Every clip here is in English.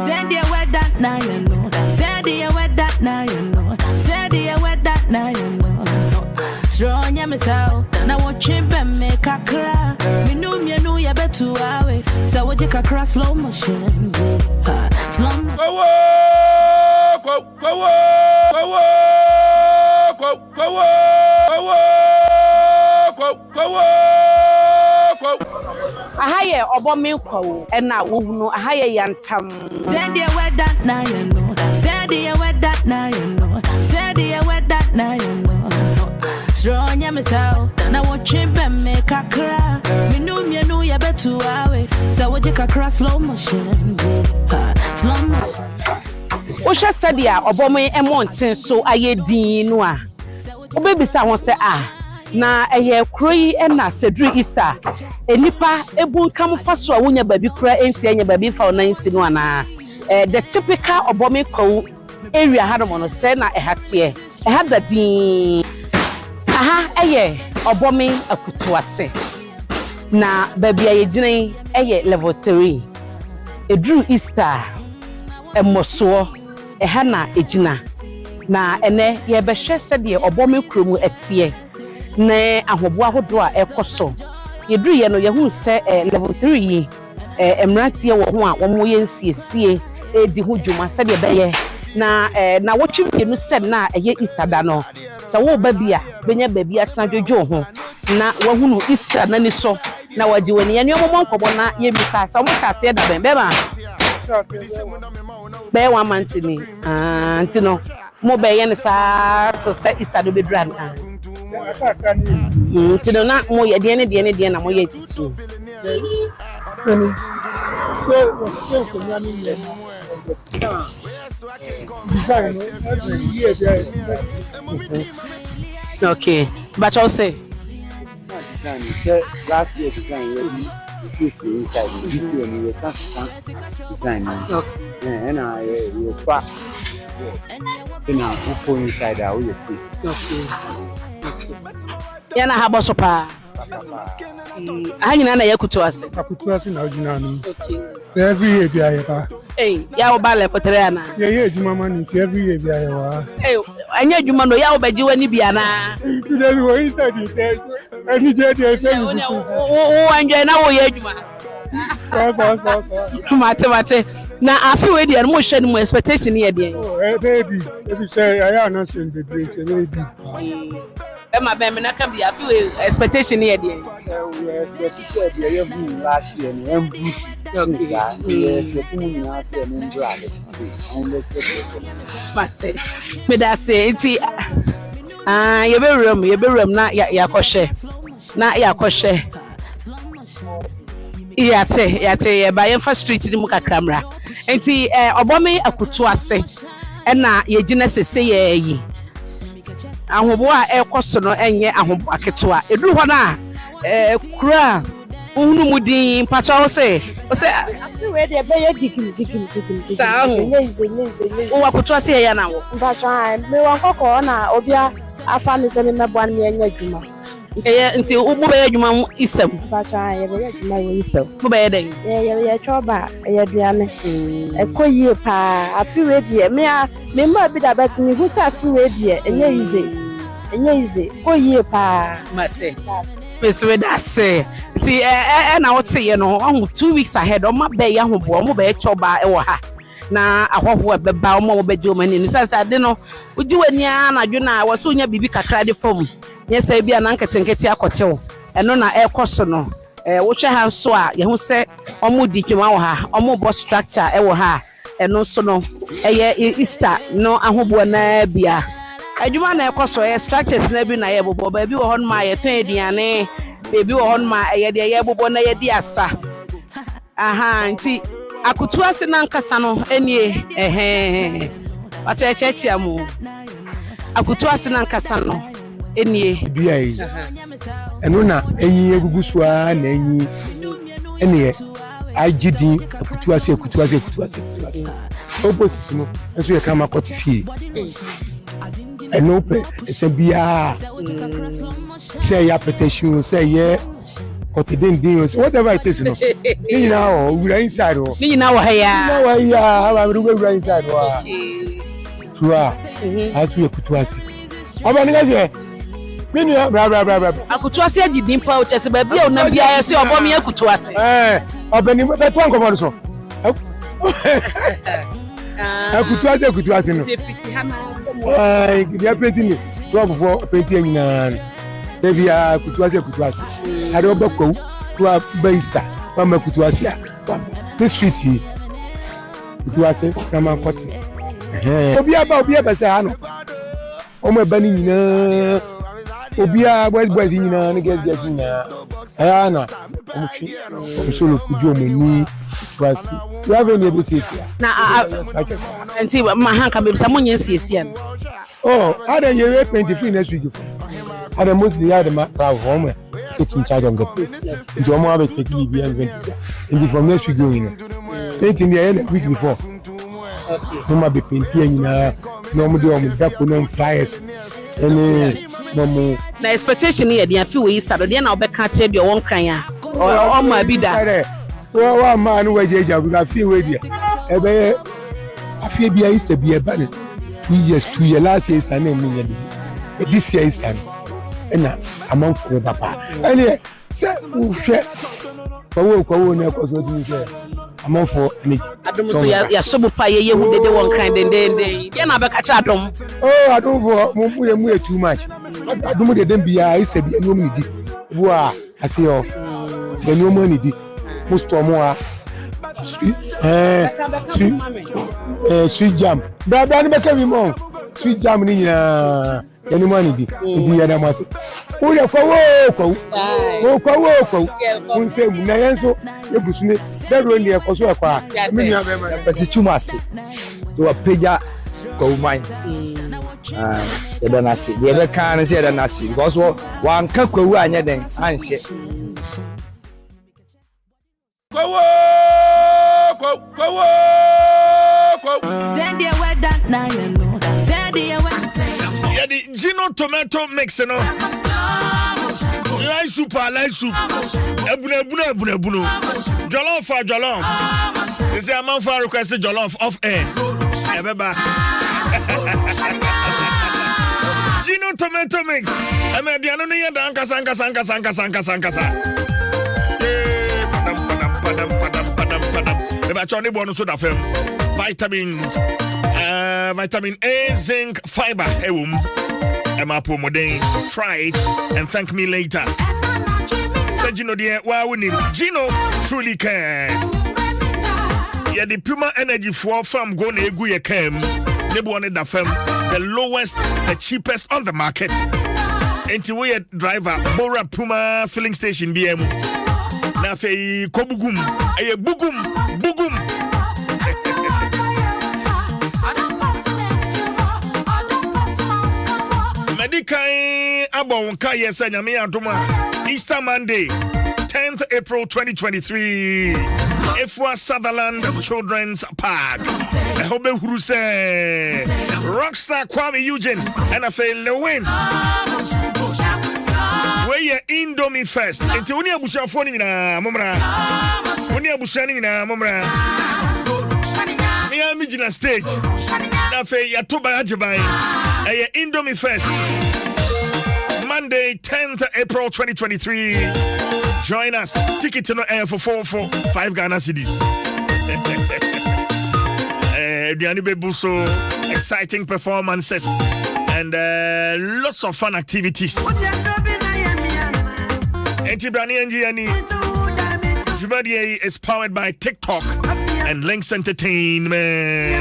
Send you with that now you know. Send you with that now you know. Send you with that now you know. Strong ya misao. Na wachimbe make a cry. Me know you better away. So we take a cross slow motion. Slow motion. Ahaye obomi kwawo ena wohunu ahaye yantam. Send you with that now you know. Send you with that now you know. Send you with that now you know. Strong ya misao. Na wachimbe make a cry. Me know you better away. So we take a cross slow motion. Slow motion. Osha sadia obomi emontin so ayedin no a. Obebisa won se na eye kroyi na Cedric Easter enipa ebun kamfa so wonya babi kura enti enya babi fa onansi no ana the typical obomi kwawo area Adom no se na ehate ehadadin eye obomi akutuase na babi ayegine eye level 3 edru Easter emoso ehana ejina na ene ye behwe sede obomi kromu etie na ahobo ahodo a ekoso yedru ye no ye hu se level 3 yi emrantie wo ho a wo mo ye nsiesie edi ho dwuma sede beye na wochimye no se na eye Easter da no so wo ba bia benya ba bia tena dwodwo ho na wo hu no Easter na ni so na waji wani ye nyomo nkobo na ye bisa so mo kase da ben be ma be 1 month ni antino mo be ye ne sa to se Easter do be dran tino na mo ye de ne na mo ye titu okay but I'll say last year design this is inside this year we design and you pack so now we inside that we see yana habo so pa anyina na yakutu ase na ojina no every year bi ayeba ya obale fotere ana ye ejuma man every year bi ayewa anya ejuma no ya obaji wani bia na today we were inside the any day dey say we enjoy na wo ye ejuma so mate na afi we dey mo hwe no expectation ye dey baby say I announcement be great baby Emma be me na kan bi afi we expectation ye dey we expect say dey ye bu last year no em boost yes the thing na say no drag mate me da say enti ye be rem na ya kohye yate ye ba yemfa street ni mu kakramra enti obomi akutu ase na ye gina sese ye yi ahobo a ekoso no enye ahobo aketo eduru ho na kura unu mudin pacha o se we dey be ye dikim sa o akutu ase ye na wo pacha me wan kokko na obia afa ni se ni mebo an me enya djuma nti wo be adwuma Easter pacha ye be adwuma Easter wo be den ye choba ye duane ekoyie pa afi we die me ma bi da bet me hu sa afi we die enye ize koyie pa mate meswe da se nti na wote ye no 2 weeks ahead o ma be ya hobo o mo be choba e wo ha na ahoho beba o mo be joma ni sasa de no uji wani na dwena wo so nya bibi kakra de fom nyesa bia na nketenkete akotew eno na ekoso no wo hwe ha nso a ye hu se omo di twema wo ha omo bo structure e wo ha eno so no eye Easter no ahobo na bia adwuma na ekoso ye structures na bi na ye bobo ba bi wo hon ma ye ton ediane bebi wo hon ma ye de ye bobo na ye di asa nti akutu ase na nkasa no enie wato e chechi amu akutu ase na nkasa no enie bia yi eno na enyi egugu so a na enyi enie agidi akutu ase opposite no enso ye kama kotifie eno pe ese bia say ya petition say ye Koteden, whatever it is, you know. We are inside. Me now here. We're inside. True. I to Kutuasi. Akutuasi di dimpa o chese ba bia o na bia ya se obo me akutuasi. Obani beto an komo so. Akutuasi no. Dia penti ni. Club for penti nyina. Devia Kutuasi. I don't go to a baster. Mama Kutuasi. This street here. Kutuasi, Mama Koti. Obia say ano. Omo bani nyina. Obia boys nyina, niggas nyina. Ayana. Omo solo kujo meni. Kutuasi. You have any business here? Na enti mahanka me bisa munye siesie no. Oh, I don't you 23 next week. I don't mostly had the home taking charge of the place. It's almost taking the event. And from next week going. Painting the end week before. Okay. No be painting no more flyers. Any no more. Na expectation here dey feel we start dey na obeka che dey won kran ya. O ma bi da. Wa man we jeja we feel we there. Ebe afie bia Easter bia ba 2 years last year Easter na me this year Easter. Na among for papa any say we share kwawo na kwazo di share among for energy Adom so ya sobo pa ye hu dede won kran den ye na be ka cha Adom Adom for mu too much Adom de dem bia Easter bia no mu di wa ase o de no mu ni di mu storm wa sweet jam bra ni be ka bi mo sweet jam ni nyina any money di ya da mase o le kwawo Nsem na yenso ebusune dero ni ekoso ekwa me nua be ma pesi tumase to apeja kwawo man ya da nasi ye be kan ne se ya da nasi because wan ka kwawo anya den anhye kwawo Send your word that now you know. Send your word. Yeah, the Gino tomato mix, you know. Light soup. Ebune. Jollof. You say a man for requested jollof off air. Yeah, beba. Gino tomato mix. I mean, the another year, danka sanka. Eba choni bonu so da fem. Vitamin A, zinc, fiber. Emapo modern. Try it and thank me later. Say Gino dear, why we need Gino truly cares. Yeah, the Puma energy for farm go na egu ye kem. Nebu one da fem. The lowest, the cheapest on the market. Enti we driver Bora Puma filling station BM. Na fe kobugum, aye bugum. Medikai abon ka yesa nyame adoma Easter Monday 10th April 2023 Efwa Sutherland Children's Park Ehobe Huruse Rockstar Kwame Eugene and Afe Lewin where ye Indomie Fest enti woni abusuafo ni na momra woni abusuani ni na momra Miami Gina stage na fe ya toba ajeban eye Indomie Fest Monday 10th April 2023 join us ticket no air for 5 Ghana cedis Diani Bebuso exciting performances and lots of fun activities Antibrani Ngiani Jumadi is powered by TikTok and Links Entertainment.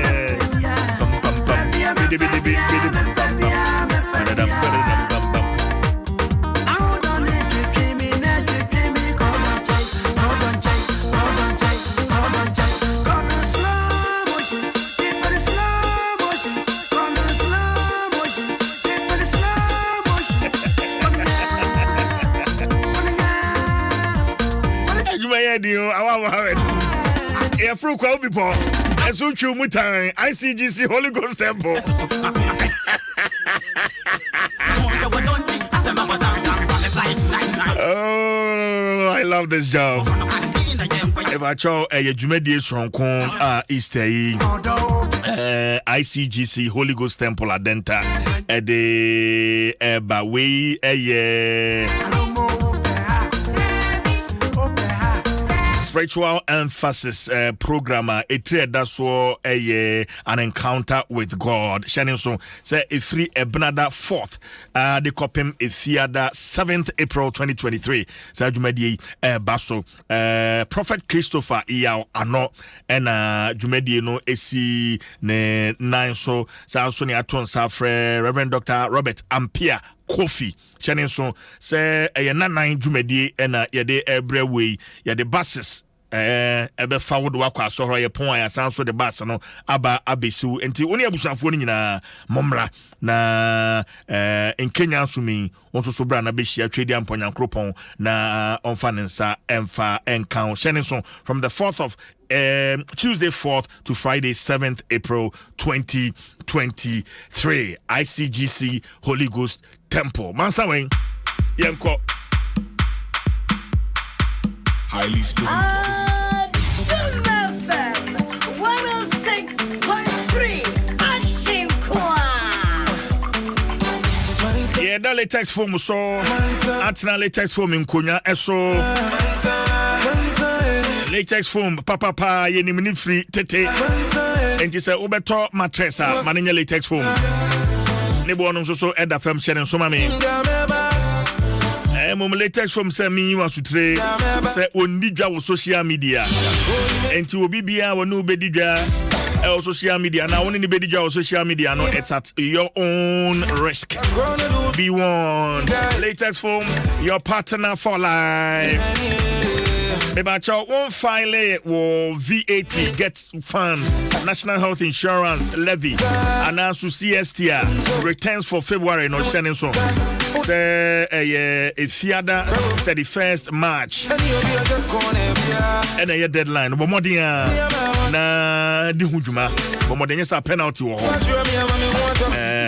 Yeah, through crowd before. And so true mutai. ICGC Holy Ghost Temple. Oh, I love this job. If I show a Jumedi Sonkon Easter ICGC Holy Ghost Temple Adenta at the Bawe spiritual emphasis programmer that's what an encounter with God. Shannon so say a free Ebnada 4th the copim if the 7th April 2023 say Jumedi Baso Prophet Christopher Iyao Ano and Jumedi no esi ne 9 so Sony Aton Safre Reverend Dr. Robert Ampia Kofi Shannon so say a 9 Jumedi and yede every way yede buses ebe forward wakwa so hoye pon ya sanso de bus no aba abesu enti oni abusafo ni nyina momra na in Kenya sumi onso so bra na be hia twedi amponyankropon na onfa nensa emfa enkan Shenison from the 4th of Tuesday 4th to Friday 7th April 2023 ICGC Holy Ghost Temple Mansawen Yemko highly spiritual. Adom 106.3 Action Kwa. Yeah, that latex form so Atina latex form in Konya eso latex form papa yeni mini free tete and you say obeto matressa maninya latex form nebo no so eda fam share so mame mom latex form say me wasutre say onni dwa wo social media enti obi bia wo no bedi dwa social media now one in the bedi dwa social media no it's at your own risk. Be warned. Latex form your partner for life. About your own file or VAT gets fund National Health Insurance levy and also CSTR returns for February no shining so say a fiada 31st March and a deadline but more na di hujuma but more than a penalty wo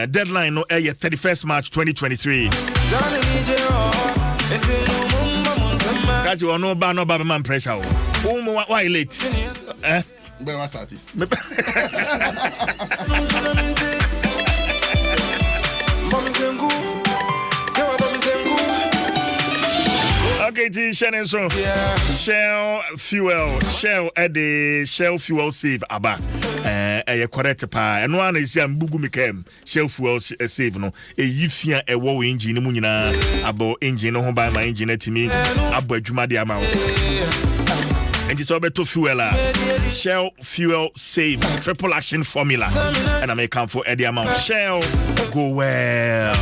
deadline no 31st March 2023. That's you no ba man pressure. Why late? Be wa start. Okay, T Shannon so Shell at the Shell fuel save aba a correct pa and one is bugu mikem Shell fuel save no a yifia a war engine mu nyina abo engine no by my engine to me abo adwuma de ama and it's beto fuel Shell fuel save triple action formula and I may come for Eddie amount Shell go well.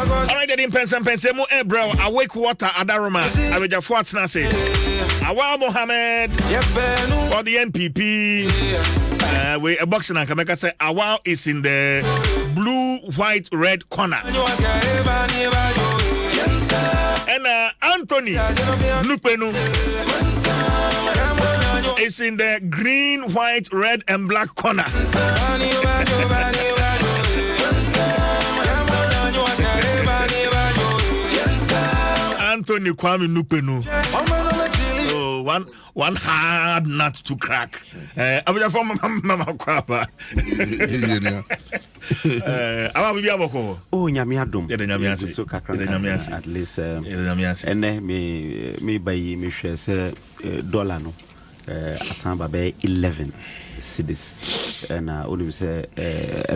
Alright, then Mpensenpensenmu bro awake water adaroma abeja fort na say Awal Mohammed for the NPP we a boxing and Kameka say Awal is in the blue white red corner and Anthony Nupenu is in the green white red and black corner. Anthony Kwame Nupenu. Oh, one hard nut to crack. I'm just from Mama Kwapa. Oh, Nyamiadum. So at least and me by me share say dollar no asamba be 11 cedis and only say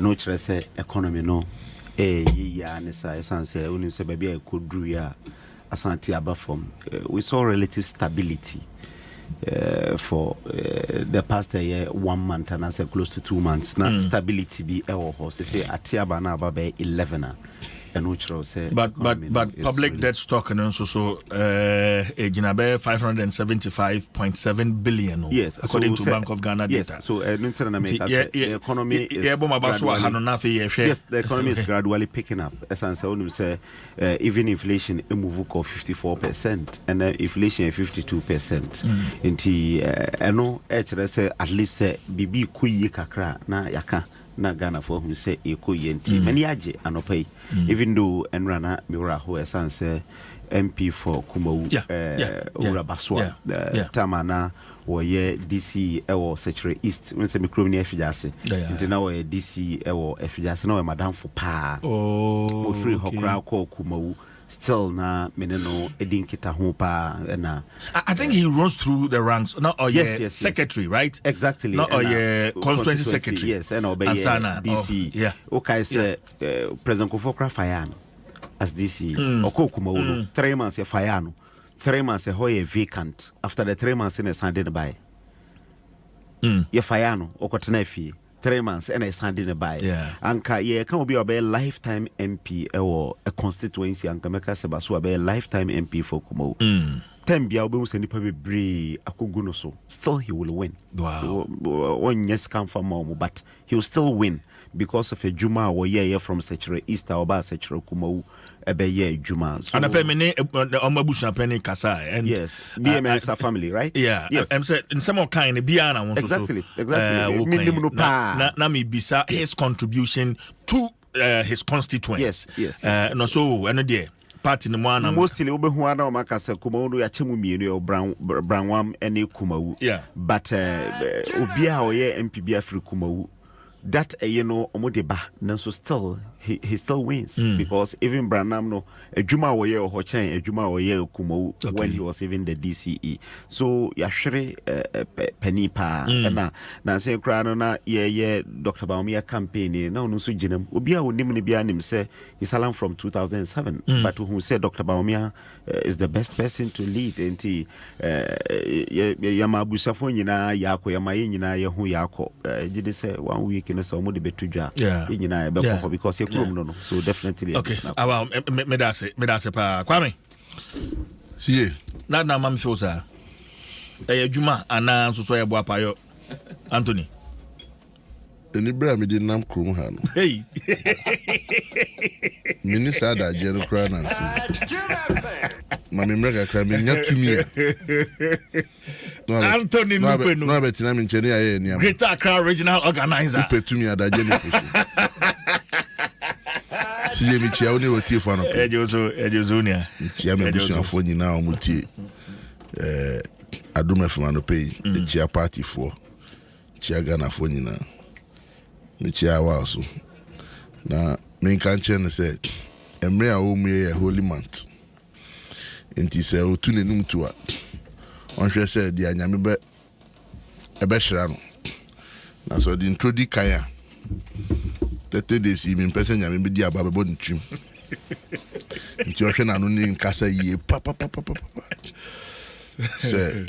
no say economy no ya nesa essence only say baby I could do ya asante aba from we saw relative stability for the past year 1 month and I said close to 2 months now stability be horse they say atiaba na aba be 11 and which say but public really debt stock and also so Ginabe 575.7 billion. Yes, according to Bank of Ghana data. Yes, so the economy is yes, the economy is gradually picking up. As I say, even inflation move of 54% and inflation 52%. Inti no say at least bibi kuyi kakra na yaka na Ghana for who say eko yenti many aje anopai even though enrana mira ho esan say MP for Kumawu Urabaswa Tamana or DC or Secretary East when some criminal efficacy into now DC or efficacy no madam for pa free hokra call Kumawu still na meneno edin kita ho pa na I think he runs through the ranks not yes, secretary right exactly not constituency secretary yes and obey DC okay say President Kofokra Fayano as DC or Kumawu 3 months Fayano 3 months hoye vacant after the 3 months in a Sunday by ye Fayano or Kotnefi 3 months and I stand in a buy. Anka ye can be a lifetime MP or a constituency and Kameka Sebasu a lifetime MP for Kumo. 10 biabu send be akugunoso. Still he will win. Wow. One yes come from Momo, but he will still win because of a Juma or ye from Secretary East or Ba Secretary Kumo ebe ye Juma. And a penny Omabusha penny Kasa and yes, BMS a family, right? Yeah. Yes. I'm said in some kind of Biana wants exactly. Nami Bisa his contribution to his constituents. Yes. No so and party no one mostly obehuana o makasa kumawu ya chemu mienu branwam ene kumawu but obia oye MPB afri kumawu that omodeba nanso still he still wins because even Branham no ejuma oye ohochen ejuma oye kumawu when he was even the DCE so yahwere pani pa na say kra no na ye Dr. Baumia campaign na onu so ginam obia onim ne bia nim say he's around from 2007 but who said Dr. Baumia is the best person to lead enti yamabusafo nyina yako yamaye nyina ye hu yako gide say 1 week no so omode betudwa nyina be ko because no. So definitely okay about me that's pa Kwame see na mam feel sir adwuma ana so ye boa payo Anthony eni bra me di nam krom ha no hey minister da je no kra na so mami mrega kra me nyatumi Anthony Nupenu no betina me ncheni aye ni am Greater Accra Regional Organizer petumi adaje ni kuso si mi chia oni wotie fo no ejozo nia chia me busu afo nyina o mutie Adom FM no pay the chia party for chia Ghana fo nyina me chia wa so na me kan chen say emre a o mu ye holy month enti say o tu nenum tu a on hwe say dia nyame be ebe hira no na so di introdi kaya 30 days mi mpese nyame be di aba be bon twim nti o hwe na no ni nkasa yie pa say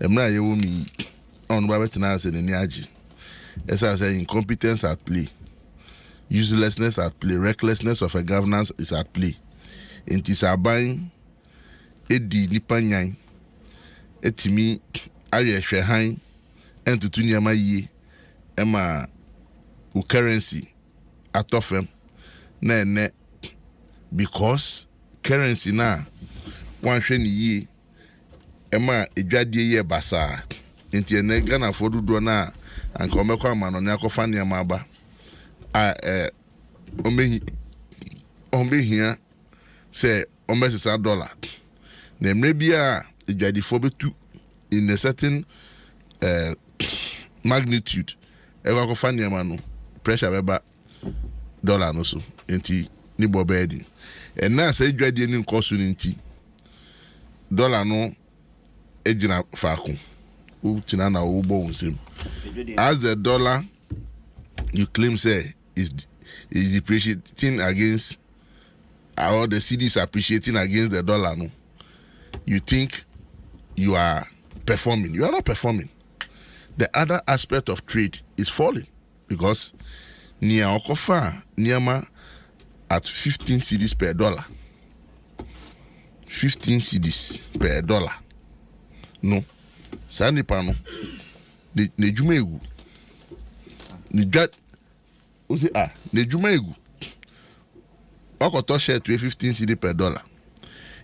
emra ye wo mi on ba betina say ni agi esa say incompetence at play, uselessness at play, recklessness of a governance is at play. Enti saban edi nipa nyan etimi aye hwehan entutu nyama yie ema u currency atofem na ene because currency na wan hwe ni yie ema edwadie ye basa enti ene Ghana for dodo na anka omekwa amano ne akofa ne amaba omehia say omesisa dollar na emre bia edwadifo betu in a certain magnitude akofa ne amano pressure beba dollar no so enti ni bobedi na say edwadie ni nkoso ni nti dollar no ejina faako utina na ubo unsem as the dollar you claim say is depreciating against or the cedi is appreciating against the dollar no you think you are performing. You are not performing. The other aspect of trade is falling because near okofa niama at 15 cedis per dollar. 15 cedis per dollar. No. Sani pano. Ne juma egu. Ni gat. Ozi ne juma egu. Okoto share to 15 cedis per dollar.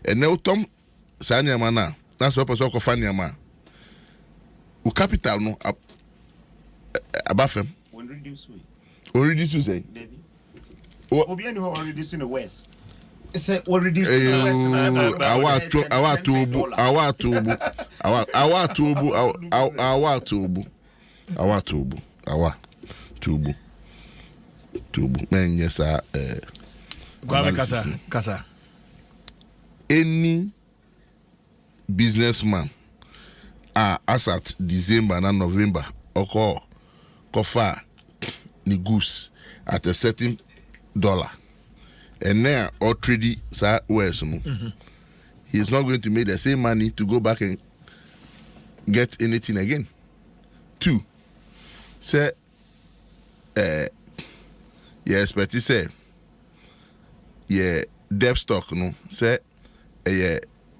And now Tom sani amana. That's what person okofa niama. O capital no abafem. When reduce we. O reduce we say. Obi any how reduce in the west. Say already awa tubu men yes kasa any businessman as at December and November kofa ni goose at a certain dollar and now or trade where's he is not going to make the same money to go back and get anything again. 2 say expect to say debt stock no say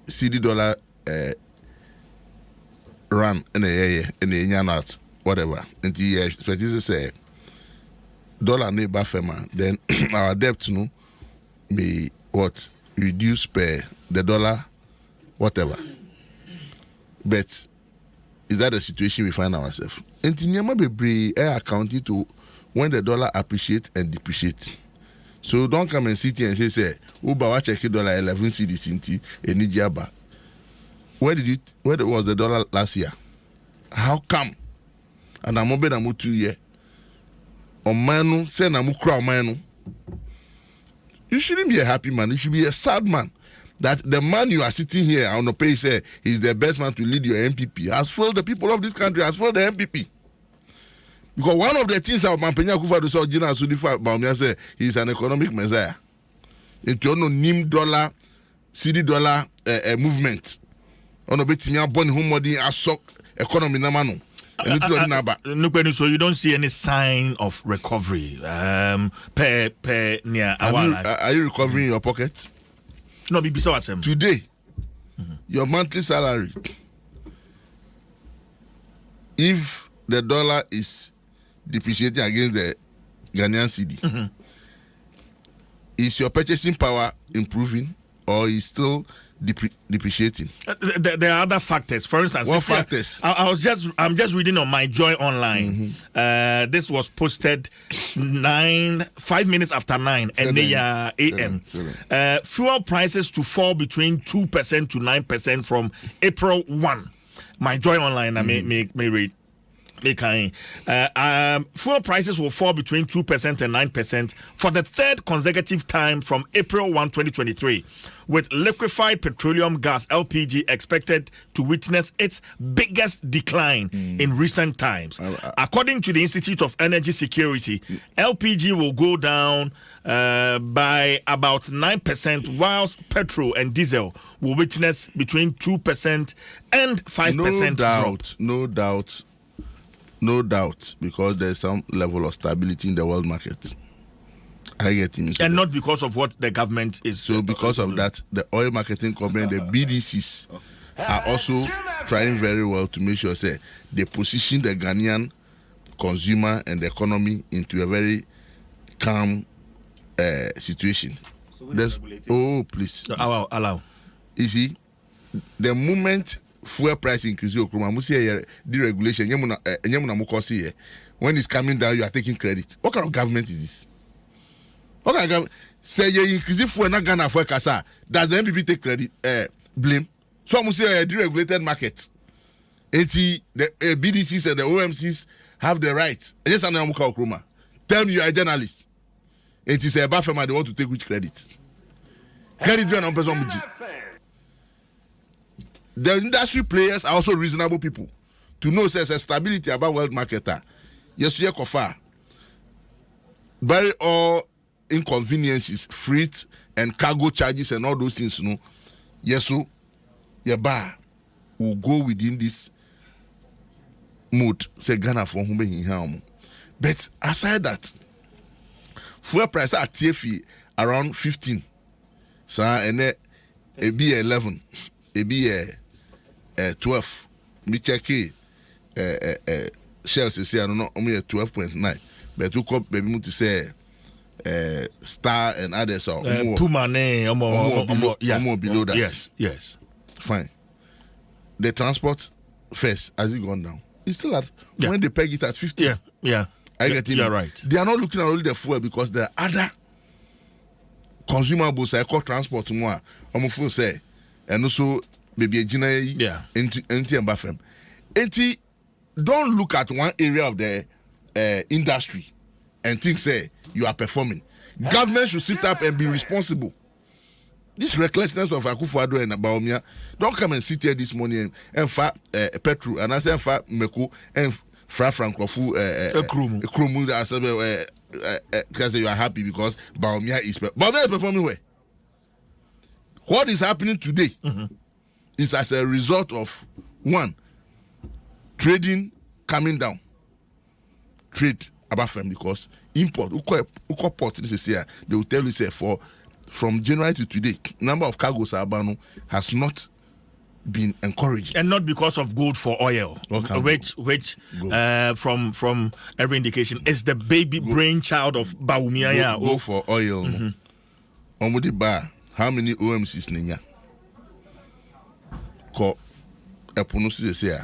CD dollar run and a not whatever and expect to say dollar neighbor fema then our debt no may reduce per the dollar whatever, but is that the situation we find ourselves? And Tinyama be accounting to when the dollar appreciate and depreciate. So don't come and sit here and say Uba wa check dollar 11 cedis inti eni jaba. Where was the dollar last year? How come? And I'm obe na mu 2 year. Omanu say na mu kra omanu. You shouldn't be a happy man. You should be a sad man. That the man you are sitting here on the page say is the best man to lead your MPP has failed the people of this country, has failed the MPP. Because one of the things that Mpensenpensenmu saw Gina Sudifa Baumia say he's an economic messiah. Into no NIM dollar, CD dollar movement. Ono betinya boni humodi asok economy na manu. So you don't see any sign of recovery. Per near. Are you recovering your pocket? No, be so awesome. Today, your monthly salary, if the dollar is depreciating against the Ghanaian cedi, is your purchasing power improving or is still depreciating? There are other factors. For instance, what factors? I'm just reading on my Joy online. This was posted 5 minutes after 9 a.m. Fuel prices to fall between 2% to 9% from April 1. My Joy online, I may read. Fuel prices will fall between 2% and 9% for the third consecutive time from April 1, 2023, with liquefied petroleum gas LPG expected to witness its biggest decline in recent times. According to the Institute of Energy Security, LPG will go down by about 9%, whilst petrol and diesel will witness between 2% and 5% drop. No doubt, because there's some level of stability in the world market. I get him. And not because of what the government is. So because of that, the oil marketing company, the BDCs, are also trying very well to make sure say they position the Ghanaian consumer and the economy into a very calm situation. So please. Allow. You see, the moment fuel price increase deregulation when it's coming down you are taking credit. What kind of government is this? What kind of government say you increase fuel not Ghana fuel kasa? Does the MPP take credit blame? So I'm say a deregulated market. The BDCs and the OMCs have the right. Tell me you are a journalist. It is a buffer they want to take which credit? Credit you on person. The industry players are also reasonable people to know there's a stability about world marketer. Yes, you kofa. Very all inconveniences, freight and cargo charges and all those things. No, yes, so your bar will go within this mode. Say Ghana for whom he harm. But aside that, fuel price at TFE around 15. So and it be 11, it be 12. Me check Shells say I don't know only 12.9. But you come baby to say Star and others are Puma below that. Yes. Fine. The transport first has it gone down? It's still at when they peg it at 50. Yeah. I get it. You're right. They are not looking at only the fuel because there are other consumables I call transport more feel say and also baby into Mbafem. Don't look at one area of the industry and think say you are performing. Government should sit up and be responsible. This recklessness of Akufo-Addo and Bawumia, don't come and sit here this morning and fa petrol and I say fa Meku and fra Francofu Krumu because you are happy because Bawumia is performing well. What is happening today is as a result of one, trading coming down. Trade about them because import, port this is here, they will tell you say from January to today, number of cargoes Abano has not been encouraged, and not because of gold for oil, which from every indication is the baby brainchild of Bawumia. Go for oil. Omudi ba how many OMCs ninya? Ko epunusi say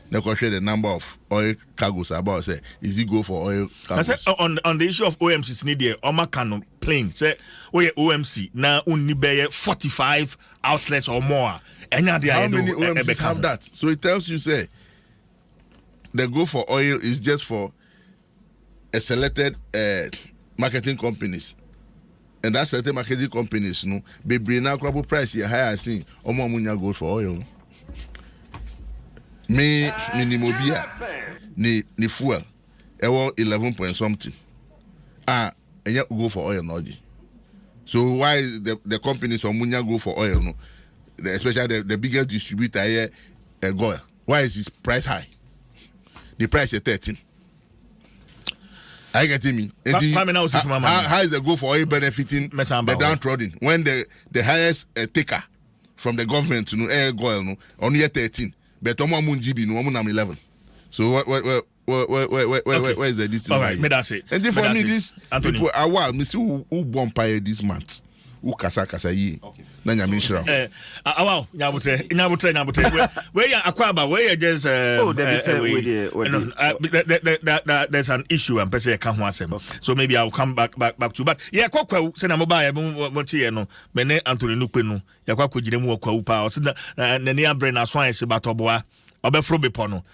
they share the number of oil cargoes about say is it go for oil cargoes? I said on the issue of OMCs need there Oma can plane say OMC now only be 45 outlets or more. How many OMCs have that? So it tells you say the go for oil is just for a selected marketing companies. And that certain marketing companies no be bring out crop price here higher thing omo munya gold for oil. Me minimobia ni fuel ewo 11 point something and you go for oil no. So why the companies omunya go for oil no, especially the biggest distributor here Goya, why is his price high? The price is 13. Are you getting me? How is the go for oil benefiting the downtrodden when the highest taker from the government to air oil no only 13, but Omo Munjibi no Omo 11. So where is the distance? All right, me that's it. And for me this people me see who bumpire this month. Who kasa yi na nyame shira awa nyabutre where ya akwaba where ya just there's an issue and person can ho asem, so maybe I'll come back to, but yeah kwakwa say na mobile montie no me ne Anthony Nukpenu ya kwakwa gire mu kwakwa pa o se na ne abre na so an se batoboa Obefro Bepono.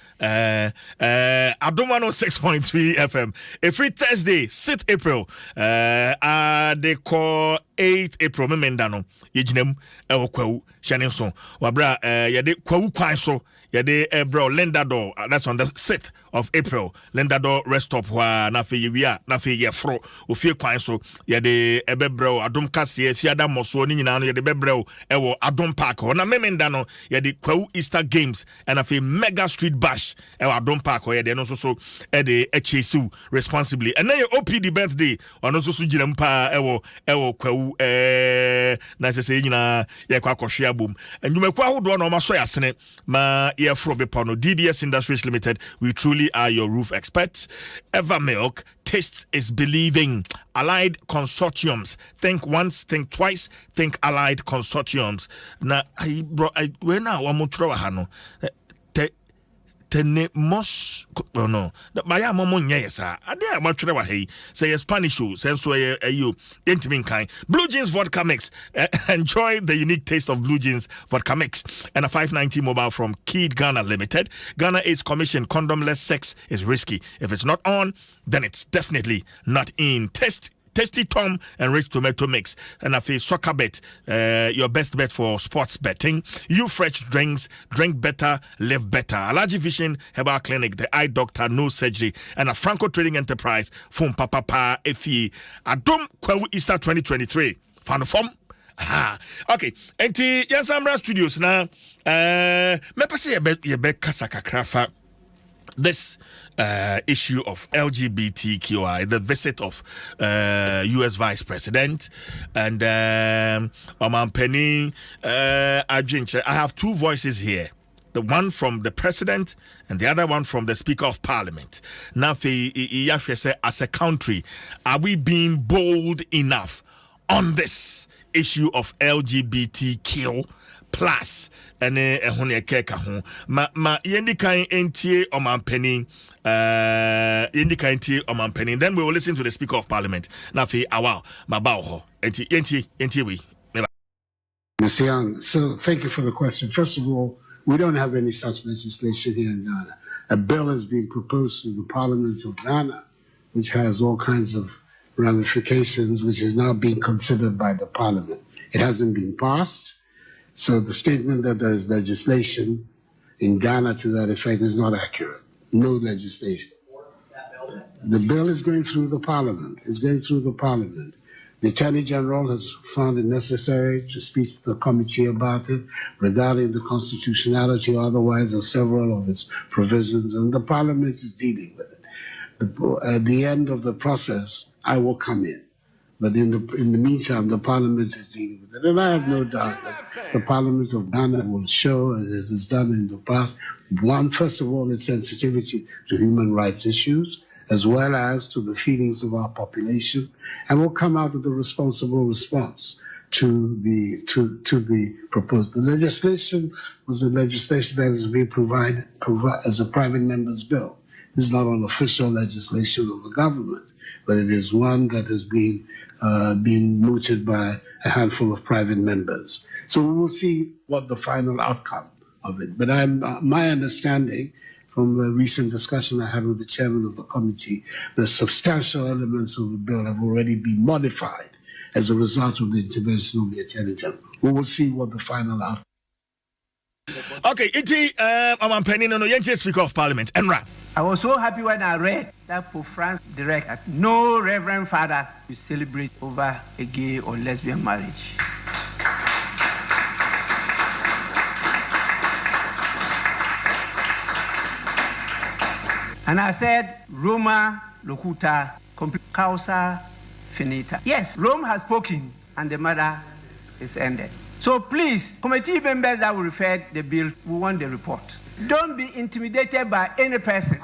Adom 106.3 FM. Every Thursday, 6th April. They call 8th April. Memendano. Yejinem ewo kwawu Shanenson. Wabra yade kwawu kwanso. Yade bro Lendador. That's on the 6th of April. Lendador rest stop wa na fe yewia na fe yefro. Ofie kwanso yade bro Adom Kase fiada moso ni nyina no yade bebro ewo Adom Park. Na memendano yade kwawu Easter Games and a mega street bash Adom Park or yade no so de HSU responsibly. And then your OPD birthday on also so jirampa ewo kwawu na se nyina ye kwa kwhwea bom. And you mekwa hodo no maso yasene ma ye fro bepono DBS Industries Limited. We truly are your roof experts. Evermilk, taste is believing. Allied consortiums. Think once, think twice, think Allied consortiums. Na when I want to hano tene mos no maya momo nyesa ade amatwere wa hey say Spanish show sense you intimate kind Blue Jeans vodka mix. Enjoy the unique taste of Blue Jeans vodka mix and a 590 mobile from Kid Ghana Limited. Ghana is commissioned. Condomless sex is risky. If it's not on, then it's definitely not in. Tasty Tom and Rich Tomato Mix. And I feel Soccer Bet, your best bet for sports betting. You fresh drinks, drink better, live better. Allergy Vision Herbal Clinic, the eye doctor, no surgery. And a Franco Trading Enterprise, Phone Papa FE. Adom Kwawu Easter 2023. Found a form? Aha. Okay. Enti Yansambra Studios now. Mepase yebe kasa kakrafa. This issue of LGBTQI, the visit of U.S. Vice President and Penny Adjinche. I have two voices here. The one from the president and the other one from the Speaker of Parliament. Now, as a country, are we being bold enough on this issue of LGBTQ plus ene ehun eke ka ho ma yendi kan entie omanpani yendi kan entie omanpani, then we will listen to the Speaker of Parliament na fe awa ma ba ho entie we. Mr. Young, so thank you for the question. First of all, we don't have any such legislation here in Ghana. A bill has been proposed to the Parliament of Ghana, which has all kinds of ramifications, which is now being considered by the Parliament. It hasn't been passed, so the statement that there is legislation in Ghana to that effect is not accurate. No legislation. The bill is going through the Parliament. It's going through the Parliament. The Attorney General has found it necessary to speak to the committee about it regarding the constitutionality or otherwise of several of its provisions, and the Parliament is dealing with it. At the end of the process, I will come in. But in the meantime, the Parliament is dealing with it. And I have no doubt that the Parliament of Ghana will show, as it's done in the past, first of all, its sensitivity to human rights issues, as well as to the feelings of our population, and will come out with a responsible response to the proposed. The legislation was a legislation that has been provided as a private member's bill. This is not an official legislation of the government, but it is one that has been mooted by a handful of private members. So we will see what the final outcome of it. But my understanding from a recent discussion I had with the chairman of the committee, the substantial elements of the bill have already been modified as a result of the intervention of the Attorney General. We will see what the final outcome. Okay, I'm penning on the Speaker of Parliament, Enra. I was so happy when I read that Pope Francis directed that no Reverend Father will celebrate over a gay or lesbian marriage. And I said, Roma locuta causa finita. Yes, Rome has spoken and the matter is ended. So please, committee members that will refer the bill, we want the report. Don't be intimidated by any person.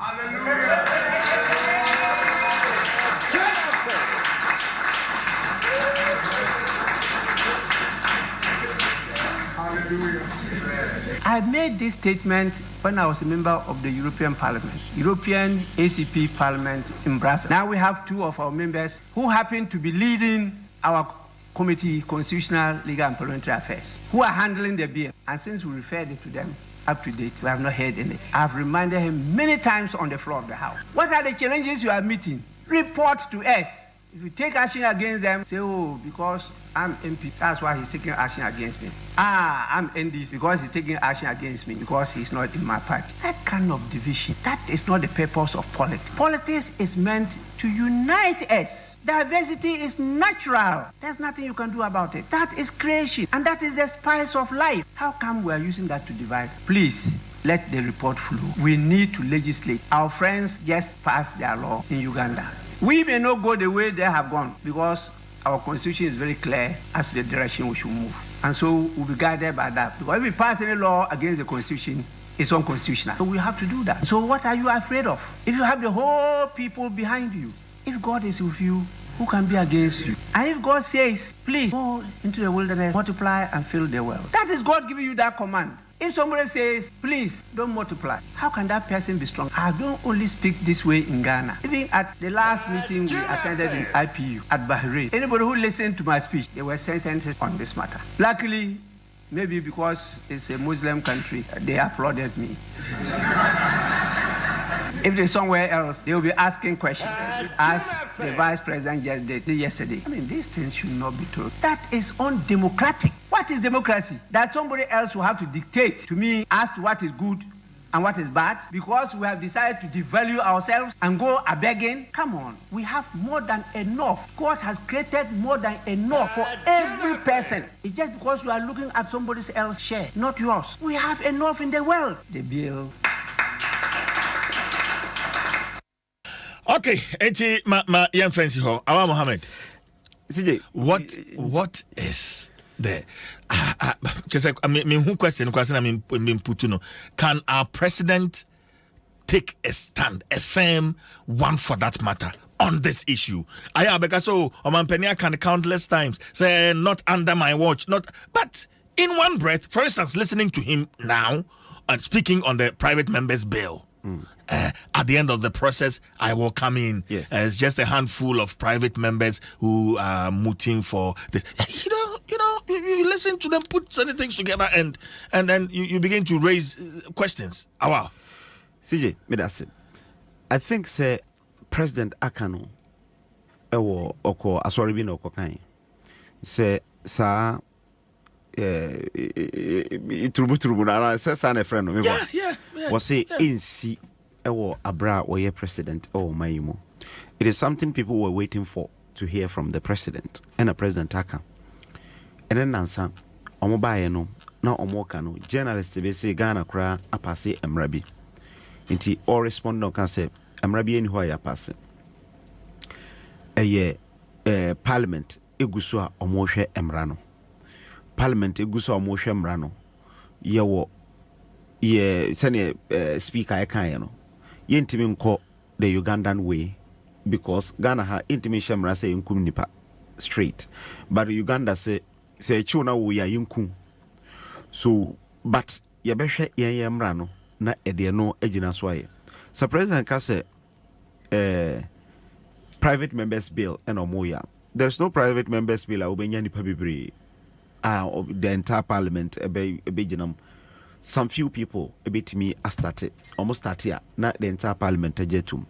I made this statement when I was a member of the European Parliament, European ACP Parliament in Brussels. Now we have two of our members who happen to be leading our committee, Constitutional, Legal and Parliamentary Affairs, who are handling the bill. And since we referred it to them up to date, we have not heard any. I've reminded him many times on the floor of the House. What are the challenges you are meeting? Report to us. If you take action against them, say, oh, because I'm MP, that's why he's taking action against me. I'm NDC because he's taking action against me because he's not in my party. That kind of division, that is not the purpose of politics. Politics is meant to unite us. Diversity is natural. There's nothing you can do about it. That is creation, and that is the spice of life. How come we are using that to divide? Please, let the report flow. We need to legislate. Our friends just passed their law in Uganda. We may not go the way they have gone because our constitution is very clear as to the direction we should move. And so we'll be guided by that. Because if we pass any law against the constitution, it's unconstitutional. So we have to do that. So what are you afraid of? If you have the whole people behind you, if God is with you, who can be against you? And if God says, please go into the wilderness, multiply and fill the world, that is God giving you that command. If somebody says, please don't multiply, how can that person be strong? I don't only speak this way in Ghana. Even at the last meeting we attended in IPU at Bahrain, anybody who listened to my speech, there were sentences on this matter. Luckily, maybe because it's a Muslim country, they applauded me. If they're somewhere else, they will be asking questions, as the Vice President just did yesterday. I mean, these things should not be told. That is undemocratic. What is democracy? That somebody else will have to dictate to me as to what is good and what is bad because we have decided to devalue ourselves and go a begging? Come on, we have more than enough. God has created more than enough for every person. It's just because you are looking at somebody else's share, not yours. We have enough in the world. The bill. Okay, enti ma young fancy ho. Awa Mohammed. CJ, what is there? Just like I mean, who question I mean Putuno. Can our president take a stand, a firm one for that matter, on this issue? Because so Omampenia can countless times say not under my watch, not, but in one breath, for instance, listening to him now and speaking on the private members' bill. At the end of the process, I will come in. Yes. It's just a handful of private members who are mooting for this. You listen to them, put certain things together, and then you begin to raise questions. Wow. CJ, me that's it. I think say President Akano ewo oko asori bi na oko kan say sa turubu na say sa na friend no me was say NC ewo abra oye president oh mayimu. It is something people were waiting for to hear from the president and a President Aka. And then answer omo bae no na omo ka no journalist be say Ghana kra apase emrabi. Inti all respond no can say emrabi eni ho ya pass. Parliament eguso a omo hwe emra no. Parliament eguso omo hwe emra no. Ye wo ye sene speaker e kan no. Ye ntimi nko the Ugandan way because Ghana ha intimi hwe say nkum nipa straight. But Uganda say chuna wo ya yinkum. So but ye behwe ye emra no na ede no agina so aye. So President ka say private members bill and omoya. There's no private members bill obenya nipa bebre. The entire parliament ebe some few people ebetimi started almost start here na the entire parliament ajetum.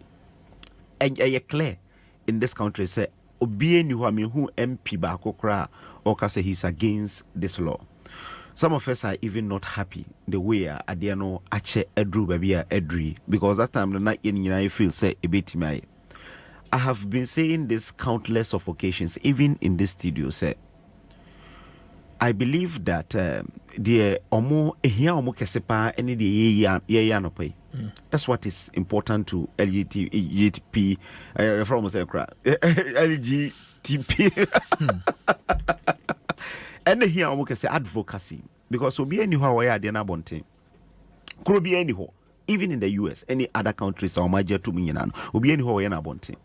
And ye clear in this country say obi eni who MP ba kokra or ka say he's against this law. Some of us are even not happy the way adiano ache edru babia edri because that time the night in feel say ebetimi. I have been saying this countless of occasions, even in this studio, say, I believe that the omo ehia omo kesepa any the ye no pay. That's what is important to LGTP from LGTP. And here omo kese advocacy because obi any ho where dey na bonten. Kuro bi any ho even in the US, any other countries or major to me obi any ho where na bonten.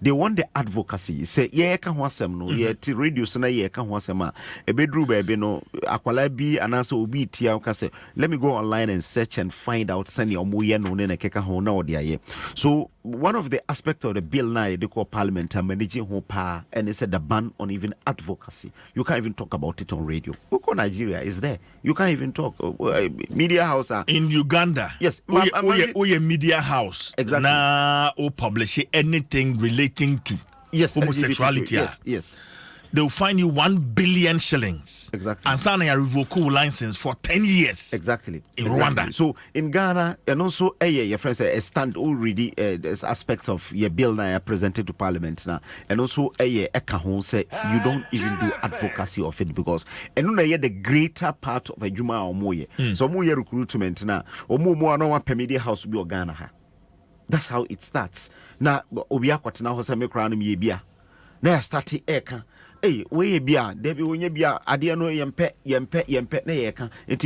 They want the advocacy. Say, yeah, can wasem no, yeah, to reduce na yeah, can wasema. A bedroom baby no, akwala bi anasa obi tia say, let me go online and search and find out sani omuye no ne keka ho na odiaye. So one of the aspects of the bill now they call parliament and managing home power and they said the ban on even advocacy. You can't even talk about it on radio. Oko Nigeria is there. You can't even talk. Media house in Uganda. Yes, we media house. Exactly. Na o publish anything relating to homosexuality. Yes. They'll fine you 1 billion shillings. Exactly. And sign a revocable license for 10 years. Exactly. In Rwanda. So in Ghana, and also your friends stand already there's aspects of your bill now presented to Parliament now. And also Ekahon say you don't even do advocacy of it because and the greater part of a Juma or Moye. So Moye recruitment now. Omo no one media house be Ghana ha. That's how it starts. Now Obia Kwatina Hosame Crown Yebia. Now start eka. Hey, we bia, Debbie, when you bia, Adiano yempe, na yeka. It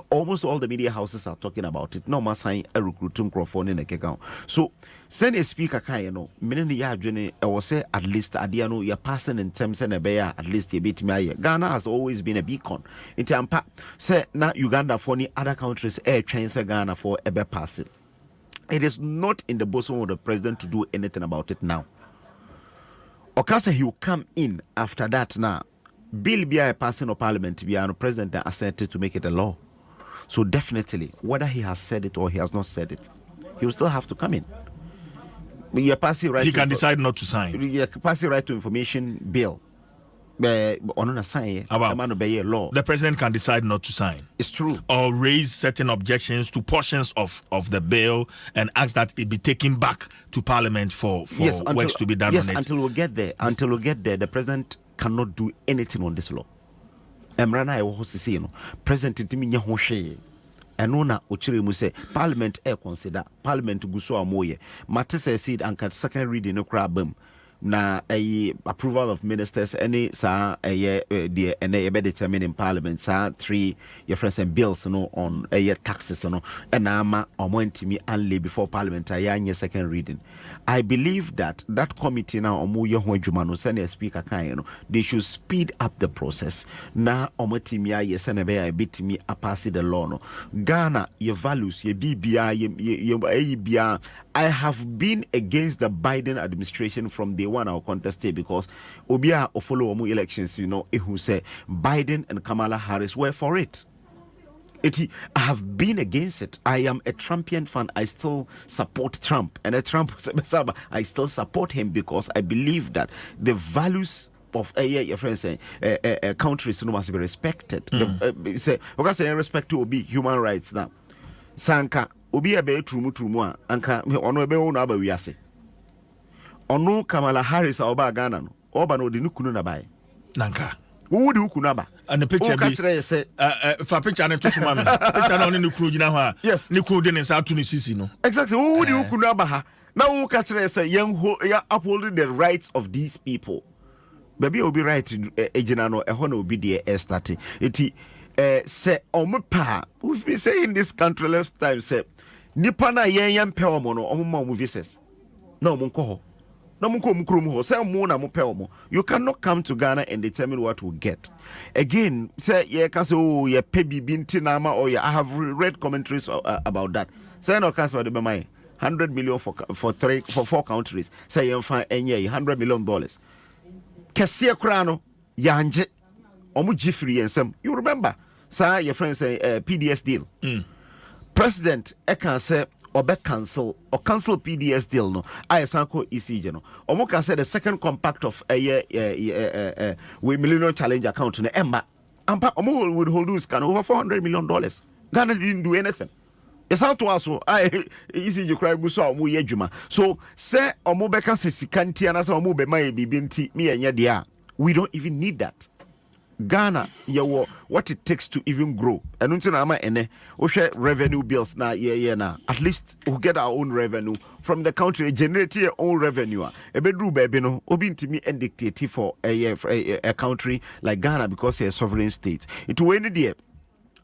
almost all the media houses are talking about it. No, must sign a recruiting microphone in a kekao. So, send a speaker, meaning the journey, or say at least Adiano, you're passing in terms and a bear, at least a bit me. Ghana has always been a beacon. In Tampa, say, now Uganda for any other countries, air trains Ghana for a bear passing. It is not in the bosom of the president to do anything about it now. Okasa he will come in after that now. Bill be a passing of parliament be a president that assented to make it a law. So definitely, whether he has said it or he has not said it, he will still have to come in. He can decide not to sign. He pass right to information bill. On a sign law. The president can decide not to sign. It's true. Or raise certain objections to portions of the bill and ask that it be taken back to Parliament for works to be done on it. Until we get there, the president cannot do anything on this law. Emrana I was saying, President Timinya Hoshe. And ona ochire mu say Parliament consider Parliament guso amoye. Matese said and second reading no crabum. na approval of ministers any sa the and be determined in parliament sa 3 your friends and bills no on taxes no and ama omontimi and lay before parliament ayanye second reading. I believe that committee now omo ye ho adwuma no send speaker kan no they should speed up the process na omotimi aye send be a bitimi pass the law no. Ghana your values your bibia ye bia. I have been against the Biden administration from day one. I'll contest it because Obia or follow more elections, who say Biden and Kamala Harris were for it. I have been against it. I am a Trumpian fan. I still support Trump, and a Trump I still support him because I believe that the values of your friends say countries must be respected. Say respect to be human rights now. Sanka obi ebe trumu a anka ono ebe ono aba wiase ono Kamala Harris oba Ghana no oba no de nukunu na bae nanka wo de ukunu aba and the picture be fa picture na to suma me picture na oni nukunu gina ho a nukunu de ne sa to ne sisi no exactly wo de ukunu aba ha na wo ka kire say ya upholding the rights of these people baby obi right ejina no ehona obi de start eti say omupa we've been saying this country last time say nipa na yen pe omo no omo ma omo visas na omo nko ho na omo nko omkrom ho say omo na mo pe omo. You cannot come to Ghana and determine what we get again. Say ye can say oh ye pe bibi nti na ma or I have read commentaries about that. Say no can say the be 100 million for 4 countries say yen fa enye $100 million kese kra no yanje omo jifri ensem. You remember sir, your friend say PDS deal. President can say cancel PDS deal no. I sanko ECG no. Omo can say the second compact of with Millennium Challenge account no emba. Ampa omo would hold this can over $400 million. Ghana didn't do anything. It's how to also ECG cry buso omo ye dwuma. So say omo beka se sikanti ana say omo be mai bibinti me enye dia. We don't even need that. Ghana, what it takes to even grow. And until I'm share revenue bills na na. At least we get our own revenue from the country, generate your own revenue. A bedroom baby no obi to me and dictate for a country like Ghana because it's a sovereign state. It will end there.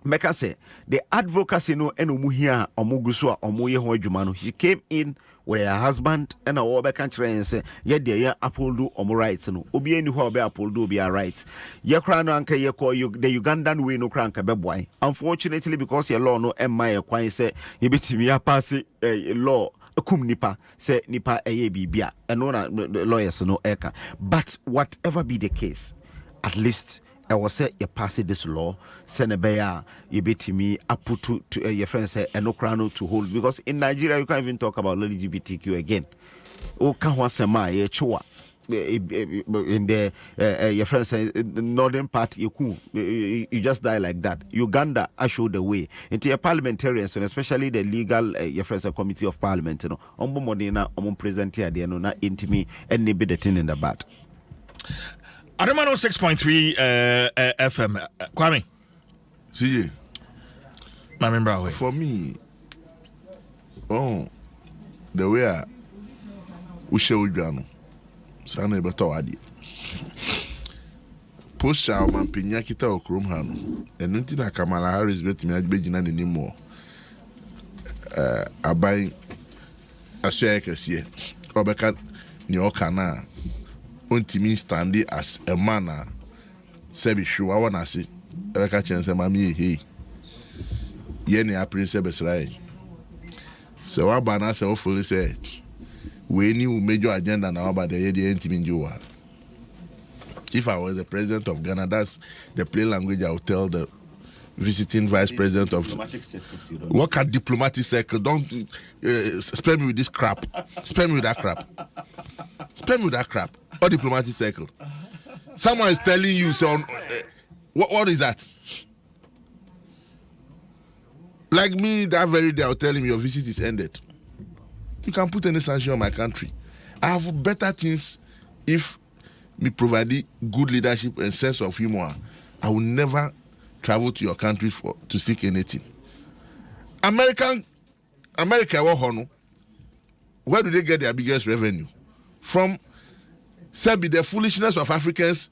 Meka say the advocacy no eno mu hia omuguso a omoye ho adwuma no. She came in with her husband and a obe country and say ye de ye uphold omo rights no. Obi eni ho obe uphold obi a right. Ye kra no anka ye call you the Ugandan way no kra anka beboy. Unfortunately because your law no emma ye kwan say ye betimi ya pass law kum nipa say nipa eye bibia eno na lawyers no eka. But whatever be the case, at least I was say you pass this law, Senebeya, you bet me aputu to your friends say no crano to hold because in Nigeria you can't even talk about LGBTQ again. O Kahwasema ye chua in the your friends say the northern part you just die like that. Uganda I show the way into your parliamentarians and especially the legal your friends committee of parliament you know ombo modena omon present here no na intimi and be the thing in the bad. Adom 106.3 FM. Kwame. See, my member. For me, the way we show you, sana beto adi. Post cha mampenya kita okrom ha no. Eno nti na Kamala Harris betimi agbegyina n'animo. Aban asua kese. Obeka ni okana. Untimi standing as a man, Sebi Shu, I want to see. I catch and say, Mammy, hey, Yenny, I prince Sebesrai. So, I banner so hopefully said, we knew major agenda now about the intimate. If I was the president of Ghana, that's the plain language I would tell the visiting vice president of work at diplomatic circle. Don't spare me with this crap. Spare me with that crap. Spare me with that crap. Or diplomatic circle. Someone is telling you, so what is that? Like me, that very day, I'll tell him your visit is ended. You can put any sanction on my country. I have better things if me provide good leadership and sense of humor. I will never travel to your country to seek anything. America, where do they get their biggest revenue? From Said be the foolishness of Africans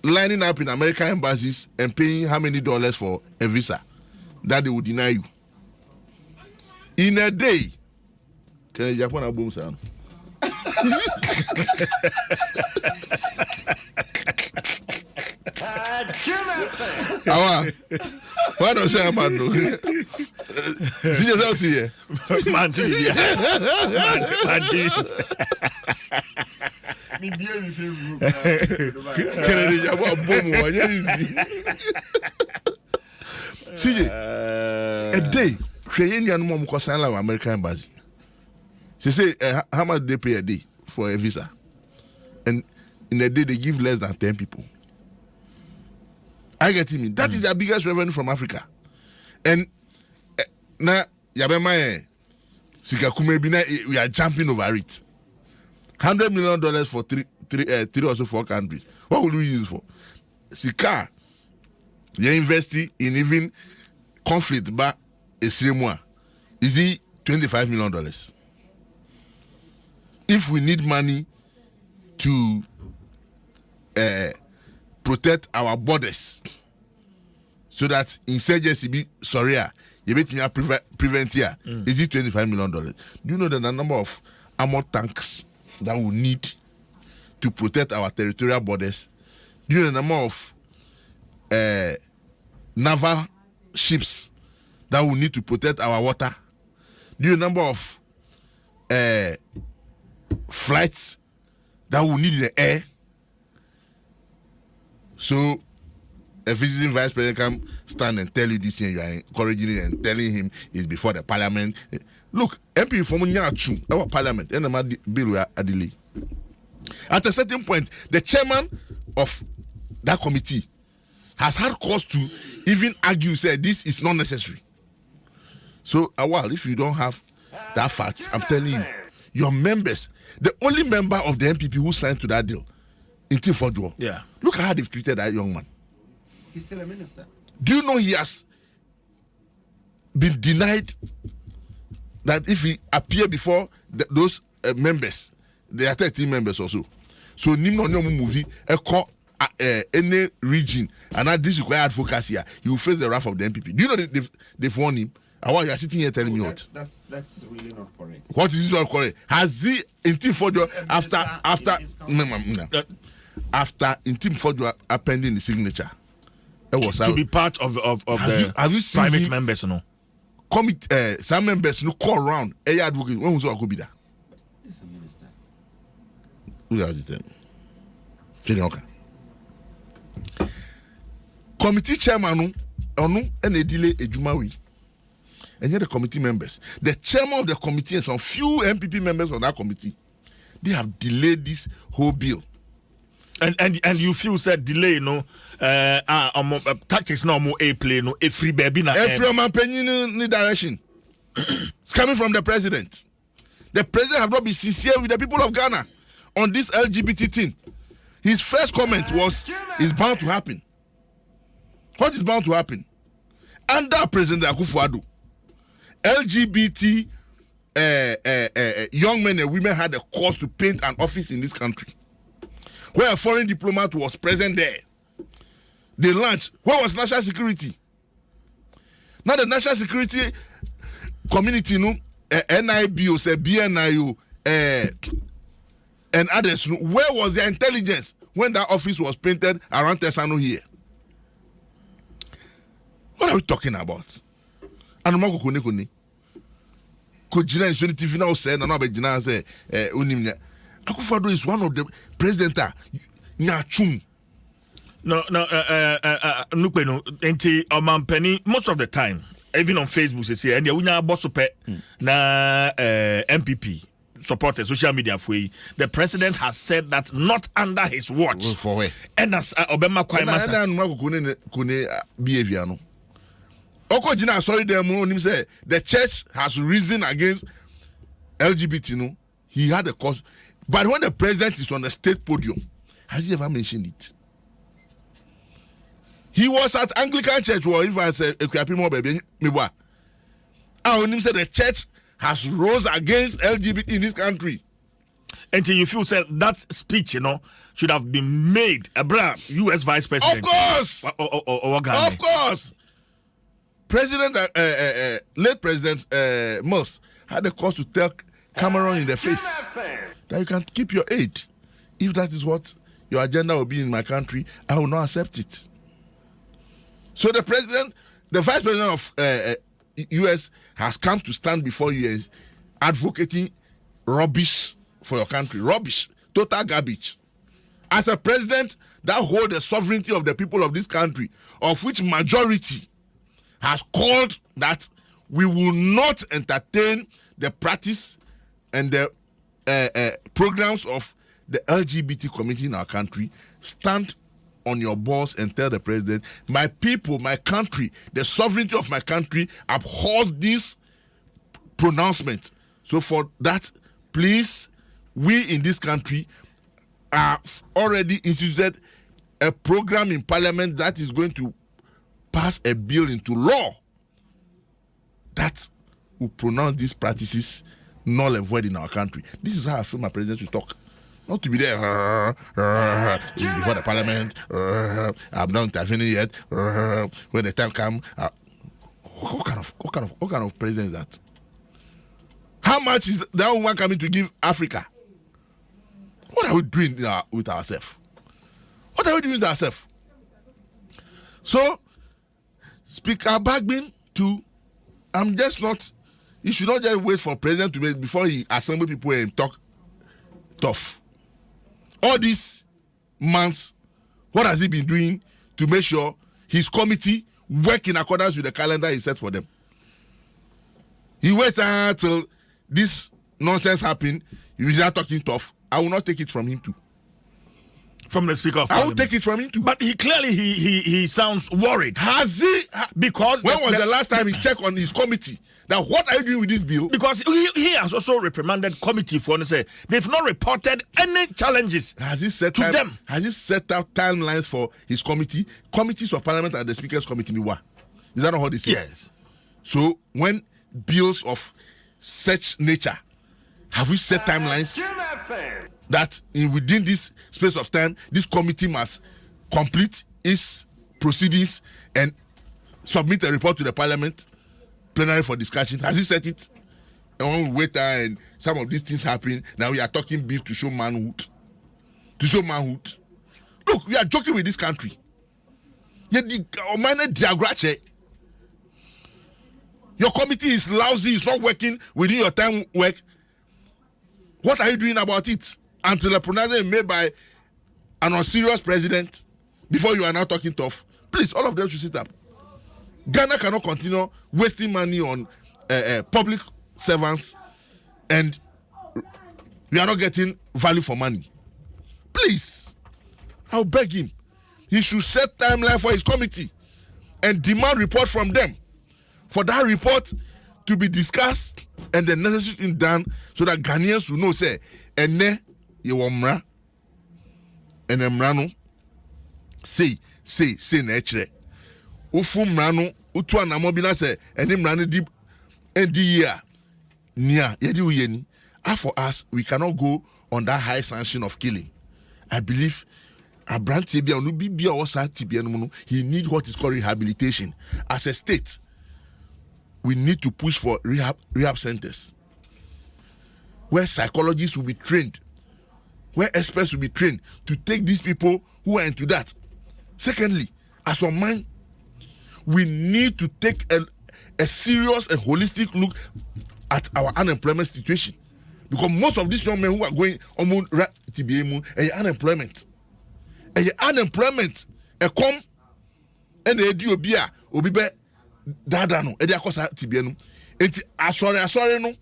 lining up in American embassies and paying how many dollars for a visa that they will deny you. In a day, can you Japan boom sound? Why don't say about no? See yourself here. Manti. See, a day, creating your mom because I love American embassy. She say, how much do they pay a day for a visa? And in a day, they give less than 10 people. I get him. That is the biggest revenue from Africa. And now, Yabema, we are jumping over it. $100 million for three or so 4 countries. What will we use it for? Sika, you invest in even conflict, but it's 3 more. Is it $25 million? If we need money to protect our borders, so that insurgency be sorry, you bet me prevent here. Is it $25 million? Do you know the number of armored tanks that we need to protect our territorial borders? Do you know the number of naval ships that we need to protect our water? Do you know the number of flights that we need in the air? So a visiting vice president come stand and tell you this thing, you are encouraging it and telling him it's before the parliament. Look, MP from our parliament and the bill we are delay. At a certain point, the chairman of that committee has had cause to even argue, say this is not necessary. So, if you don't have that fact, I'm telling you, your members, the only member of the MPP who signed to that deal, in Tifodjo. Yeah. Look at how they've treated that young man. He's still a minister. Do you know he has been denied that if he appear before those members, there are 13 members also. So Nimno movie any region and now this required advocacy here, he will face the wrath of the MPP. Do you know they've warned him? And while you are sitting here telling me what? That's really not correct. What is not correct? Has he in Tifodjo after Intim Fojo appending the signature, it was to be part of have you seen private members, no? Some members no call around. Advocate when was go be there? He's a minister. Who is this then? Committee chairman and a delay a Jumawi. And yet the committee members, the chairman of the committee and some few MPP members on that committee, they have delayed this whole bill. And you feel said delay tactics no more a play no a free baby na every man penny direction. It's coming from the president. The president have not been sincere with the people of Ghana on this LGBT thing. His first comment was it's bound to happen. What is bound to happen? Under President Akufo-Addo, LGBT young men and women had a cause to paint an office in this country, where a foreign diplomat was present there. They launched. Where was national security? Now the national security community, NIBO, BNIO, and others. Where was their intelligence when that office was painted around Tesano here? What are we talking about? Anumako kone kone. Kojina is only TV now said, and Abedina say, Unimia. Akufo-Addo is one of the president. Nyachum. No, most of the time, even on Facebook, they say, and you na boss na MPP supporters, social media for the president has said that not under his watch. For where? And as Obama behavior no. Oko Jina sorry them him say the church has risen against LGBT no. He had a cause. But when the president is on the state podium, has he ever mentioned it? He was at Anglican church or if I said baby me I him said the church has rose against LGBT in this country. until you feel that speech, should have been made. U.S. Vice President. Of course. Of course. Late President Moss had the cause to tell Cameron in the face that you can keep your aid. If that is what your agenda will be in my country, I will not accept it. So the Vice President of U.S. has come to stand before you advocating rubbish for your country. Rubbish. Total garbage. As a president that holds the sovereignty of the people of this country, of which majority has called that we will not entertain the practice and the programs of the LGBT community in our country, stand on your balls and tell the president, my people, my country, the sovereignty of my country uphold this pronouncement. So for that, please, we in this country have already instituted a program in parliament that is going to pass a bill into law that will pronounce these practices null and void in our country. This is how I feel my president should talk. Not to be there before the parliament. I'm not intervening yet. When the time comes, what kind of president is that? How much is that woman coming to give Africa? What are we doing with ourselves? What are we doing with ourselves? So, Speaker Bagbin, I'm just not. You should not just wait for president to make before he assemble people and talk tough. All these months, what has he been doing to make sure his committee work in accordance with the calendar he set for them? He waits until this nonsense happen. You start talking tough. I will not take it from him too. From the Speaker of I will Parliament. take it from him too. But he clearly he sounds worried. Has he? Because when was the last time he checked on his committee? Now, what are you doing with this bill? Because he has also reprimanded committee for say they've not reported any challenges to them. Has he set out timelines for his committee? Committees of Parliament and the Speaker's Committee. Is that not how they say? Yes. So when bills of such nature, have we set timelines that within this space of time, this committee must complete its proceedings and submit a report to the Parliament plenary for discussion? Has he set it? And when we wait and some of these things happen, now we are talking beef to show manhood. To show manhood. Look, we are joking with this country. Your committee is lousy, it's not working within your time work. What are you doing about it? Until a pronouncement is made by an unserious president before you are now talking tough. Please, all of them should sit up. Ghana cannot continue wasting money on public servants and we are not getting value for money. Please, I'll beg him. He should set timeline for his committee and demand report from them. For that report to be discussed and the necessary thing done so that Ghanaians will know, say, ene yewomra, ene mrano, say na echere. Ufu mrano, utu anamobina se, ene mrano di endi year, nia, yedi uyeni. As for us, we cannot go on that high sanction of killing. I believe he needs what is called rehabilitation. As a state, we need to push for rehab centers where psychologists will be trained, where experts will be trained to take these people who are into that. Secondly, as for mine, we need to take a serious and holistic look at our unemployment situation. Because most of these young men who are going on unemployment. Unemployment, come and they do beer, obibe dada no, e dey akosa tibia no. Enti asore no,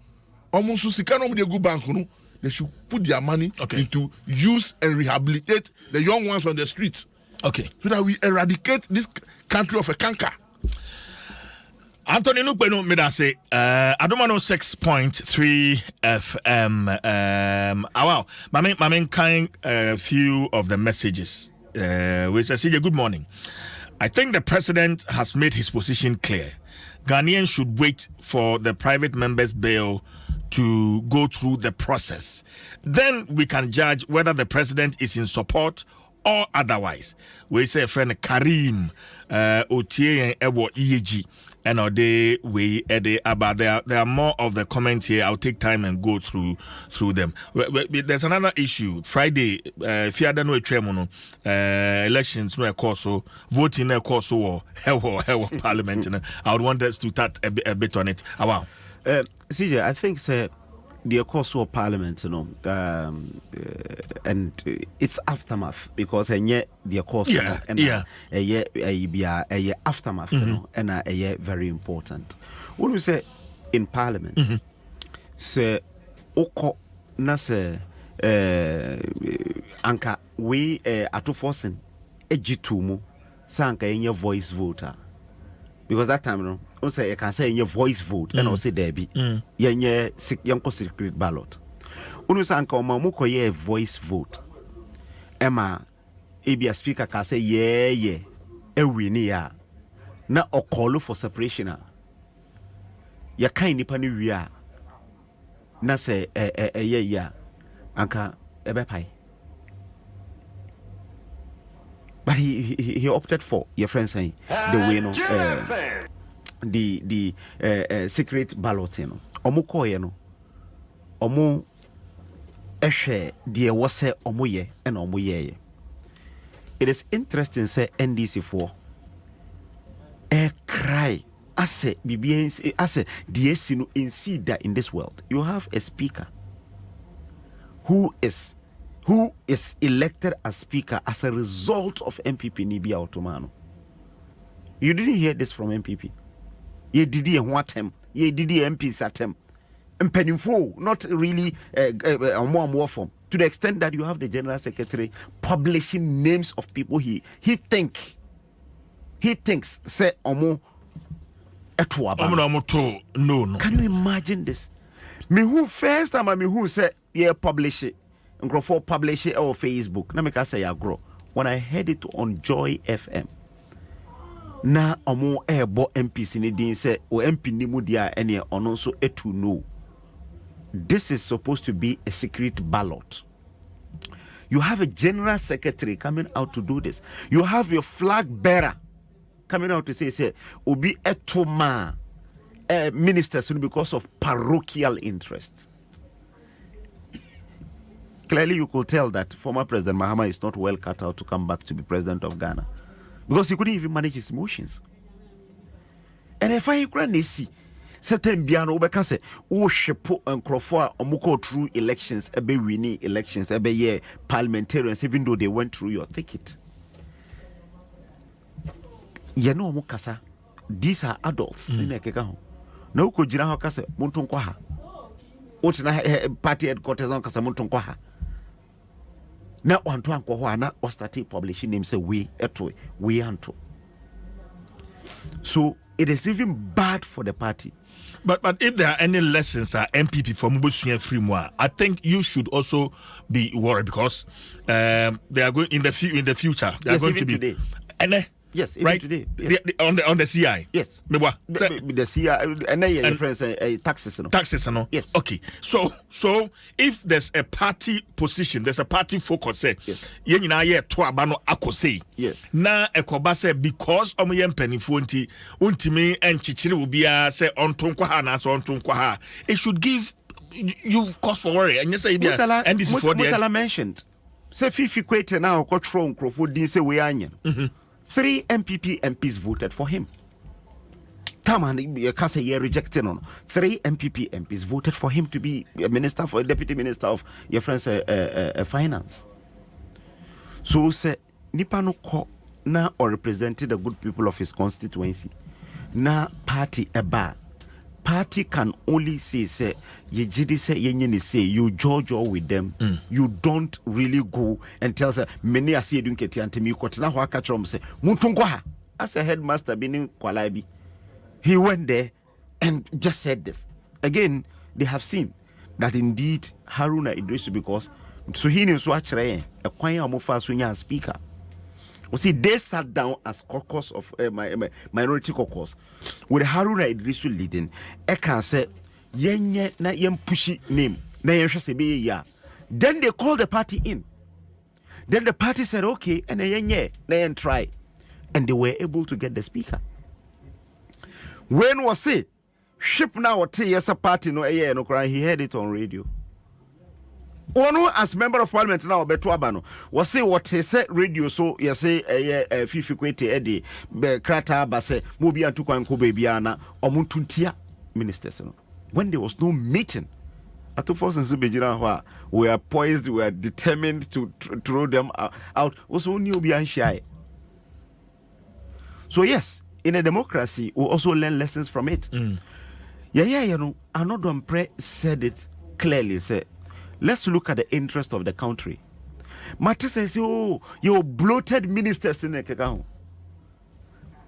omunsu sika no dey go bank no, they should put their money into use and rehabilitate the young ones on the streets. Okay. So that we eradicate this country of a canker. Anthony Nukbenu made us say, Adom 106.3 FM. Wow, my main kind few of the messages. We say, good morning. I think the president has made his position clear. Ghanaians should wait for the private members' bill to go through the process. Then we can judge whether the president is in support or otherwise. We say friend Karim Otie Ewo EG and they we about there are more of the comments here. I'll take time and go through them. There's another issue. Friday, Fiada no Tremono elections no course voting no course or parliament. I would want us to start a bit on it. Wow. CJ, I think the course of parliament, and its aftermath, because the course aftermath, and very important. When we say in parliament, say oko na say anka we atu forcing ejitumu sanka enye voice voter, because that time say you can say in your voice vote and also there be your secret ballot. Unu say anka omamuko ye voice vote. Emma a speaker can say yeah win ya na o call for separation. Ya kind nipa ni wia na say yeah anka ebe pai. But he opted for your friend saying the way the secret ballot omu koye no omu ehwe de wo se omu ye and omu ye. It is interesting say NDC for cry ase BBNC ase DSC no insida in this world. You have a speaker who is elected as speaker as a result of MPP Nibia Ottomano. You didn't hear this from MPP. Ye did ye want him. Ye did ye MPs at him. Mpensenpensenmu, not really more form. To the extent that you have the general secretary publishing names of people he thinks say omo etuaba. No. Can you imagine this? Me who first time me who say yeah publish it. For publish it on Facebook. Na me ka say ya grow. When I heard it on Joy FM. Na omo ebo MPs ni din say o MP ni mu dia ene ono so etu no. This is supposed to be a secret ballot. You have a general secretary coming out to do this. You have your flag bearer coming out to say obi etoma ministers because of parochial interest. Clearly you could tell that former President Mahama is not well cut out to come back to be president of Ghana. Because he couldn't even manage his emotions. And if I see certain biano can say, oh, shepo and crofo omuko through elections, ebe winning elections, ebe ye parliamentarians, even though they went through your ticket. Yano omukasa, these are adults. Na uko jina ho kase muntu nkwaha. Otina party headquarters on kasa muntu nkwaha. Na wantu anko na o start publishing name say we anto. So it is even bad for the party. But if there are any lessons MPP for Mubusunya Freemoa, I think you should also be worried because they are going in the future. They are going to be today. Yes, even right today. Yes. On the CI. Yes. The CI and taxes. Taxes, no. Yes. Okay. So if there's a party position, there's a party focus. Say, yes. Yes. Na ekobase because Mpensenpensenmu untimi enchichiri ubia say ontonkwa na so ontonkwa. It should give you cause for worry. And you say and this is for the Mutala mentioned. Say Fifi Kwete now control Crawford din say we anya. 3 MPP MPs voted for him. Taman, you can't say you're rejecting on. 3 MPP MPs voted for him to be a minister, for a deputy minister of your friend's finance. So say Nipano ko na or represented the good people of his constituency. Na party eba. Party can only say you judge all with them. You don't really go and tell say many are saying keti antimi kotina ho aka chom say muntungwa as a headmaster binin kwalaibi. He went there and just said this. Again, they have seen that indeed Haruna Idrisu, because so he knew so actually a kwanya omofa sunya speaker. You see, they sat down as caucus of minority caucus with Haruna Idrisu leading. I can say, yenye na yem pushy name na yensha se be ya. Then they called the party in. Then the party said okay, and yenye na yen try, and they were able to get the speaker. When was it? Ship now what say yes a party no no cry. He heard it on radio. One as member of parliament now beto abano was say what say radio so you say fifi kwete edi be krata ba say mo bia ntu kwan ko ba bia na omuntuntia ministers no when there was no meeting at the force nso bejira ho a we are poised, we are determined to throw them out also ni obi an shy. So yes, in a democracy we also learn lessons from it. You know, Adom Pre said it clearly. Say, let's look at the interest of the country. Mate says, oh, your bloated ministers in the Kekao.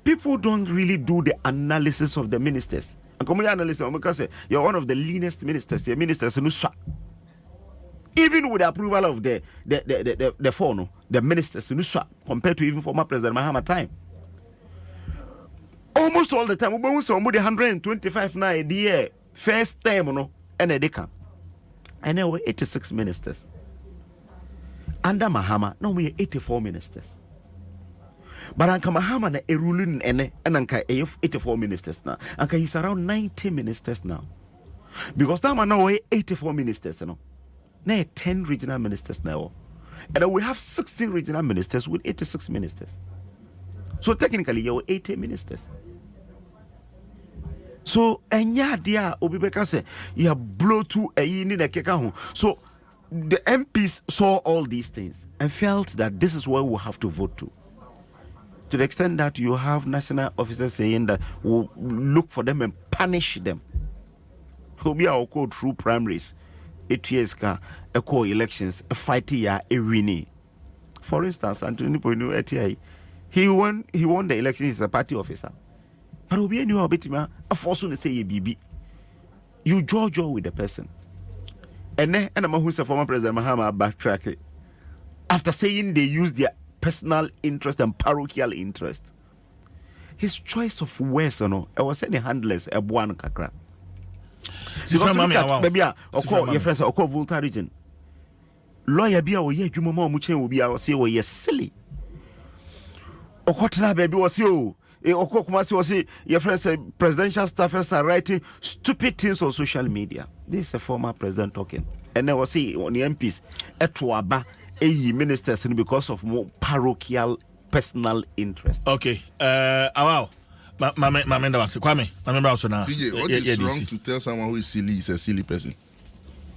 People don't really do the analysis of the ministers. And come analysis because you're one of the leanest ministers. Your ministers even with the approval of the four, the ministers compared to even former President Mahama time. Almost all the time, we almost 125 now a year first time, no, and a decade. And there were 86 ministers. Under Mahama, now we are 84 ministers. But Anka Mahama na a ruling and Anka 84 ministers now. Anka he's around 90 ministers now. Because now we 84 ministers, you know. Now 10 regional ministers now. And then we have 16 regional ministers with 86 ministers. So technically, you are 80 ministers. So, and yeah, dear, Obibeka say, you have blow to a yin in a kekahu. So, the MPs saw all these things and felt that this is what we have to vote to. To the extent that you have national officers saying that we'll look for them and punish them. Who be our code through primaries, 8 years, a co-elections, a fight year, a winning. For instance, Anthony Poinu ATI. He won the election. He's a party officer. But we knew how betima a force to say BB. You judge with the person. And then and who's a former President Mahama backtrack after saying they use their personal interest and parochial interest. His choice of words, I was saying handless a buan kakra. Baby, your friends are Volta region. Lawyer be our ye Jumama Muchen will be our say, oh, yes, silly. Okotra baby was you. Okokumasi was your friends say presidential staffers are writing stupid things on social media. This is a former president talking. And then was see on the MPs etwaba ministers because of more parochial personal interest. Okay. Wow. Mamenda was Kwame. Mamenda also now. What is wrong to tell someone who is silly is a silly person?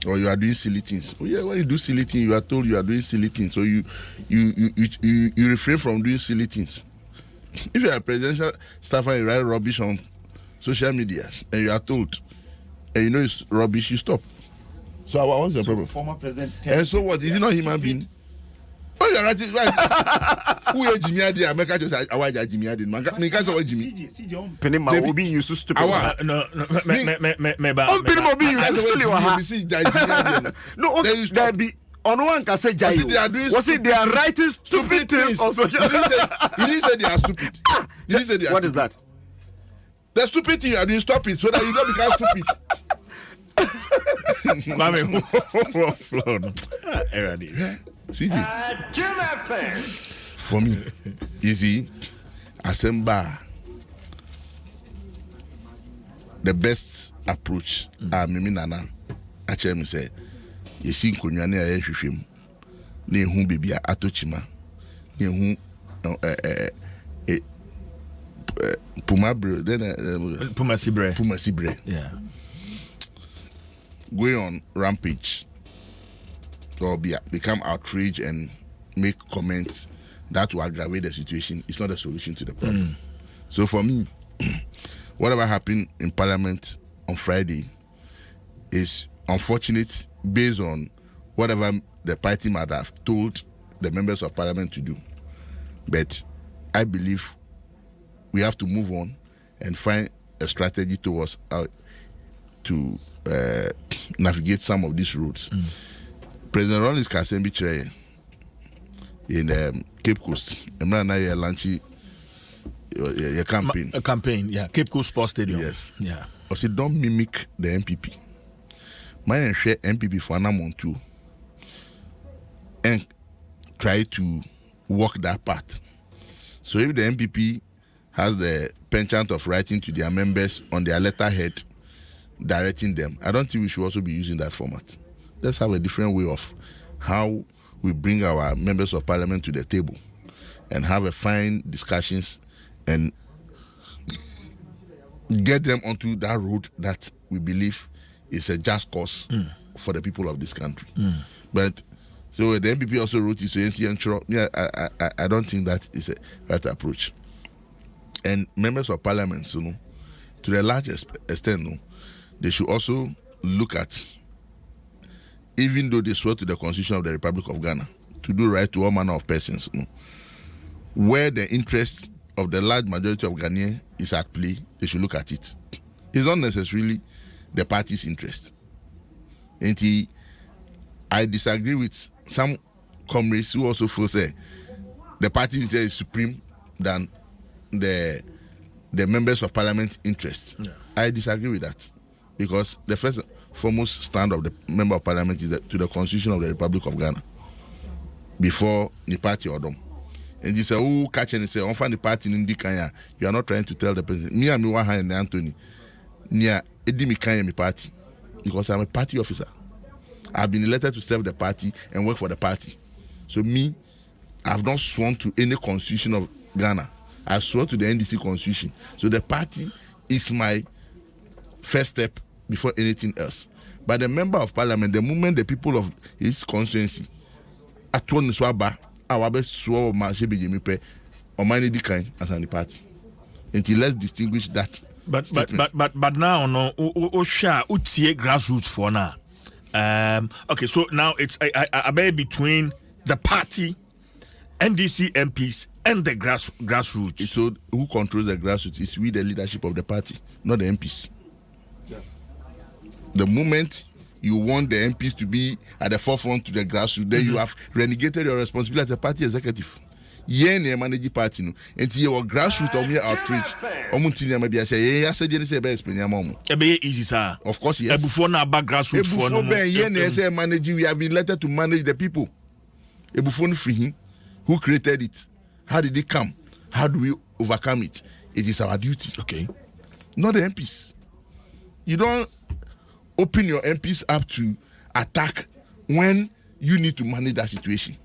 Or you are doing silly things. Oh yeah, when you do silly things, you are told you are doing silly things. So you refrain from doing silly things. If you are a presidential staffer and you write rubbish on social media and you are told and you know it's rubbish, you stop. So what's the problem? Former president. And so what? Is he not a human being? Oh, you're right. Who is Jimmy Adi? I make just why Jimmy Adi. Make us all Jimmy. Penima will be used to stupid. No, no, there be. On one can say Jayu. Was it they are writing stupid things on social media? You didn't say they are stupid. You didn't say they are What is that? The stupid thing you are doing, stop it so that you don't become stupid. For me, easy, Asemba, the best approach, Mimi Nana, actually say, you see, Kunyane, I him, near whom baby Atochima, near whom Pumabre, then Pumasibre. Yeah. Going on rampage or become outraged and make comments that will aggravate the situation is not a solution to the problem. So for me, whatever happened in Parliament on Friday is unfortunate based on whatever the party might have told the members of Parliament to do. But I believe we have to move on and find a strategy towards to navigate some of these roads. President Rollins Kasembi Chere in Cape Coast, and now you're launching your campaign. A campaign, yeah. Cape Coast Sports Stadium. Yes. Yeah. or say don't mimic the MPP. My share MPP for an amount too, and try to walk that path. So if the MPP has the penchant of writing to their members on their letterhead, directing them, I don't think we should also be using that format. Let's have a different way of how we bring our members of parliament to the table and have a fine discussions and get them onto that road that we believe is a just cause for the people of this country. But so the MPP also wrote his intro. Yeah, I don't think that is a right approach. And members of parliament, you know, to the largest extent, you know, they should also look at, even though they swear to the Constitution of the Republic of Ghana, to do right to all manner of persons, you know, where the interest of the large majority of Ghanaians is at play, they should look at it. It's not necessarily the party's interest. And I disagree with some comrades who also feel say the party is supreme than the members of parliament interest. Yeah. I disagree with that, because the first foremost stand of the member of parliament is to the Constitution of the Republic of Ghana before the party Adom. And you say, oh, catch and say, on find the party in Kenya. You are not trying to tell the president. Me and me and Anthony, near Edimi Kenya me party, because I'm a party officer. I've been elected to serve the party and work for the party. So me, I've not sworn to any constitution of Ghana. I swore to the NDC constitution. So the party is my first step before anything else. But the member of parliament, the moment the people of his constituency at one swaba, our swore Marshebijimipe or many decline as an party. Until let's distinguish that. But now no utie grassroots for now. Okay, so now it's a between the party, NDC MPs, and the grassroots. So who controls the grassroots? It's we, the leadership of the party, not the MPs. Yeah. The moment you want the MPs to be at the forefront to the grassroots, then you have renegated your responsibility as a party executive. Yen ne manage party no. Enti your grassroots on here outreach. Omuntini maybe I say yeah, I said you say be explain am. E be easy sir. Of course yes. Ebufo na ba grassroots for no. Ebufo yen ne say manage, we have been elected to manage the people. Ebufo no free him. Who created it? How did it come? How do we overcome it? It is our duty. Okay. Not the MPs. You don't open your MPs up to attack when you need to manage that situation.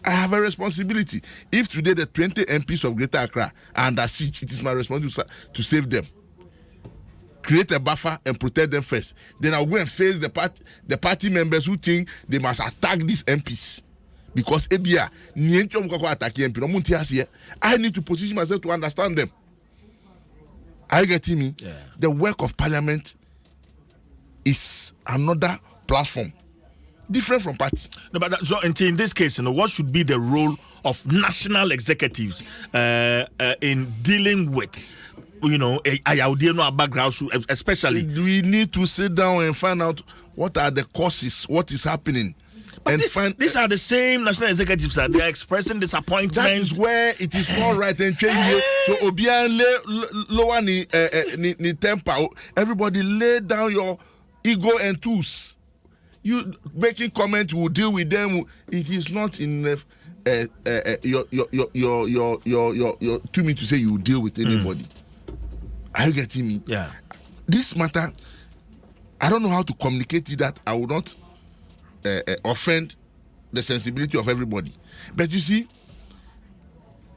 I have a responsibility. If today the 20 MPs of Greater Accra are under siege, it is my responsibility to save them. Create a buffer and protect them first. Then I'll go and face the party members who think they must attack these MPs. Because I need to position myself to understand them. Are you getting me? Yeah. The work of parliament is another platform, different from party. No, but so in this case, you know, what should be the role of national executives in dealing with, you know, a background, especially? We need to sit down and find out what are the causes, what is happening. But these are the same national executives that they are expressing disappointment. That is where it is not right and change. So Obian lower ni temper. Everybody lay down your ego and tools. You making comment, will deal with them. It is not in your to me to say you deal with anybody. Are you getting me? Yeah. This matter, I don't know how to communicate it that I will not offend the sensibility of everybody. But you see,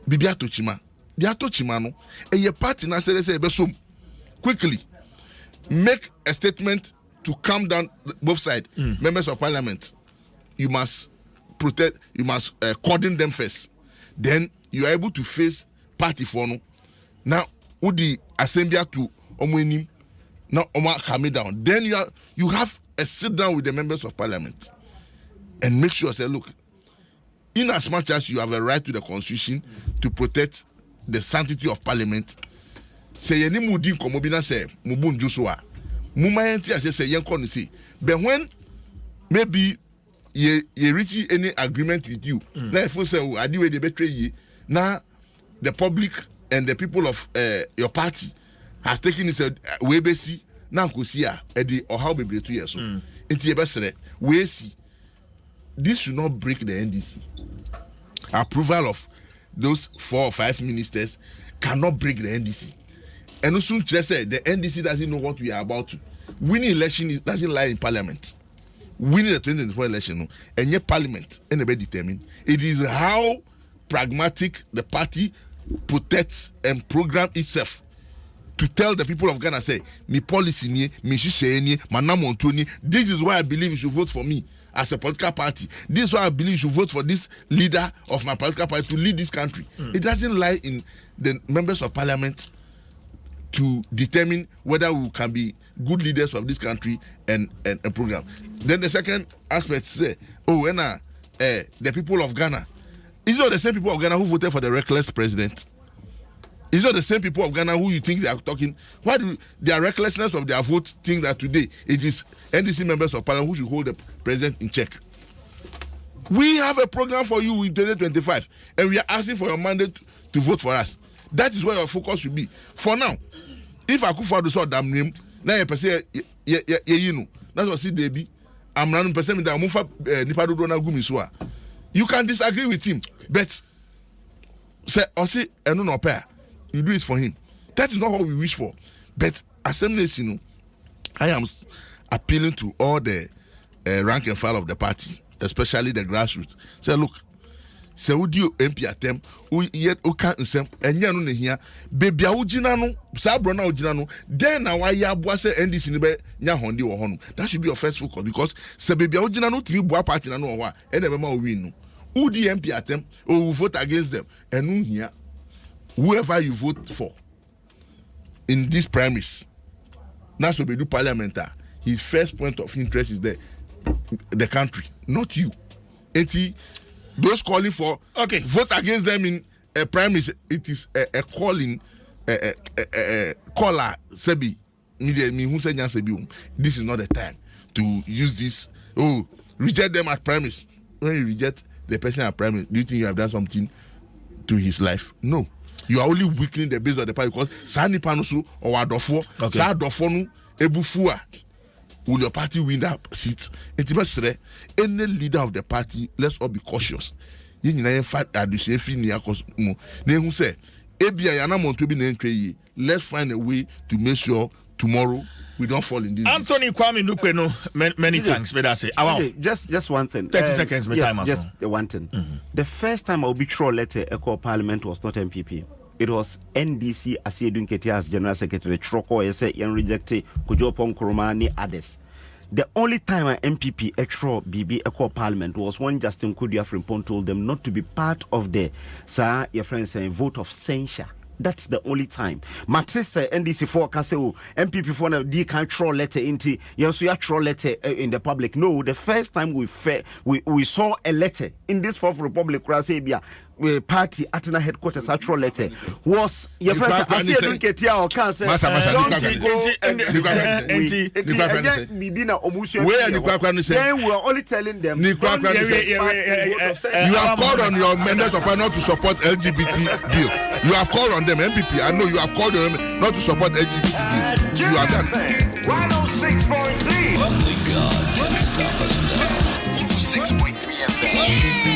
Bibi Atochima, the Atochima no, and your party na say besum quickly make a statement to calm down both sides. Members of parliament, you must protect, you must cordon them first. Then you are able to face party for no. Now, Udi assembly to omwenim, now Oma calm it down. Then you have a sit down with the members of parliament and make sure, say, look, in as much as you have a right to the constitution to protect the sanctity of parliament, say any mudin komobina say mubun jusua mumayenti as say yen kon say, but when maybe you reach any agreement with you, now if you say adi we dey betray you, now the public and the people of your party has taken his way besi na nkosia edi or how bebre 2 years so enti e besere we see this should not break the NDC. Approval of those 4 or 5 ministers cannot break the NDC. And also just said the NDC doesn't know what we are about to. Winning election doesn't lie in parliament. Winning the 2024 election no, and yet parliament anybody determine. It is how pragmatic the party protects and program itself to tell the people of Ghana, say, me policy ni, me shishe ni, manamontoni. This is why I believe you should vote for me as a political party. This is why I believe you should vote for this leader of my political party to lead this country. It doesn't lie in the members of parliament to determine whether we can be good leaders of this country and program. Then the second aspect say, the people of Ghana. It's not the same people of Ghana who voted for the reckless president. It's not the same people of Ghana who you think they are talking. Why do their recklessness of their vote think that today it is NDC members of parliament who should hold the president in check? We have a program for you in 2025, and we are asking for your mandate to vote for us. That is where your focus should be. For now, if Akufo-Addo saw damn name, now you say you know that's what see Debbie. I'm running percent that Mufa Nipado Dona Gumiswa. You can disagree with him, but say or say no pair. You do it for him. That is not what we wish for. But assemblies, you know, I am appealing to all the rank and file of the party, especially the grassroots. Say, look, say would you MP attempt who yet Oka Nsem and Yanu here, baby Ujinano, Sabrona Ujinano, then now I say NDC Nibe Yahondi or Honum. That should be your first focus because say baby Ujinano to be party and no one, and never more win. Who the MP attempt or who vote against them, and no here. Whoever you vote for in this premise, that's what we do parliamentary. His first point of interest is the country, not you. Those calling for vote against them in a premise, it is a calling caller Sebi me who say Sebi. This is not the time to use this. Reject them at premise. When you reject the person at premise, do you think you have done something to his life? No. You are only weakening the base of the party because Sani Panusu or Adofo, Sadofonu, Ebufua. Will your party win that seat? Any leader of the party, let's all be cautious. Let's find a way to make sure tomorrow we don't fall in this. Anthony Kwame Nupeno, many thanks. But I say, just one thing. 30 seconds, time. Just one thing. The first time I'll be throw letter echo parliament was not MPP. It was NDC Asiedun Ketias General Secretary Troko Ese and rejected Kujopon Kurumani others. The only time an MPP extra BB echo parliament was when Justin Kudia Frimpong told them not to be part of the your friends saying vote of censure. That's the only time. Maxis NDC 4 can say, MPP 4 now they can't throw letter into yes, we are throw letter in the public. No, the first time we saw a letter in this Fourth Republic, party at the headquarters, a throw letter was your friend. I see don't get here or can't say. Then we are only telling them. You have called on your members of not to support LGBT bill. You have called on them, MPP. I know you have called on them not to support LGBT bill. You are done. 106.3. Only God can stop us now. 106.3 FM.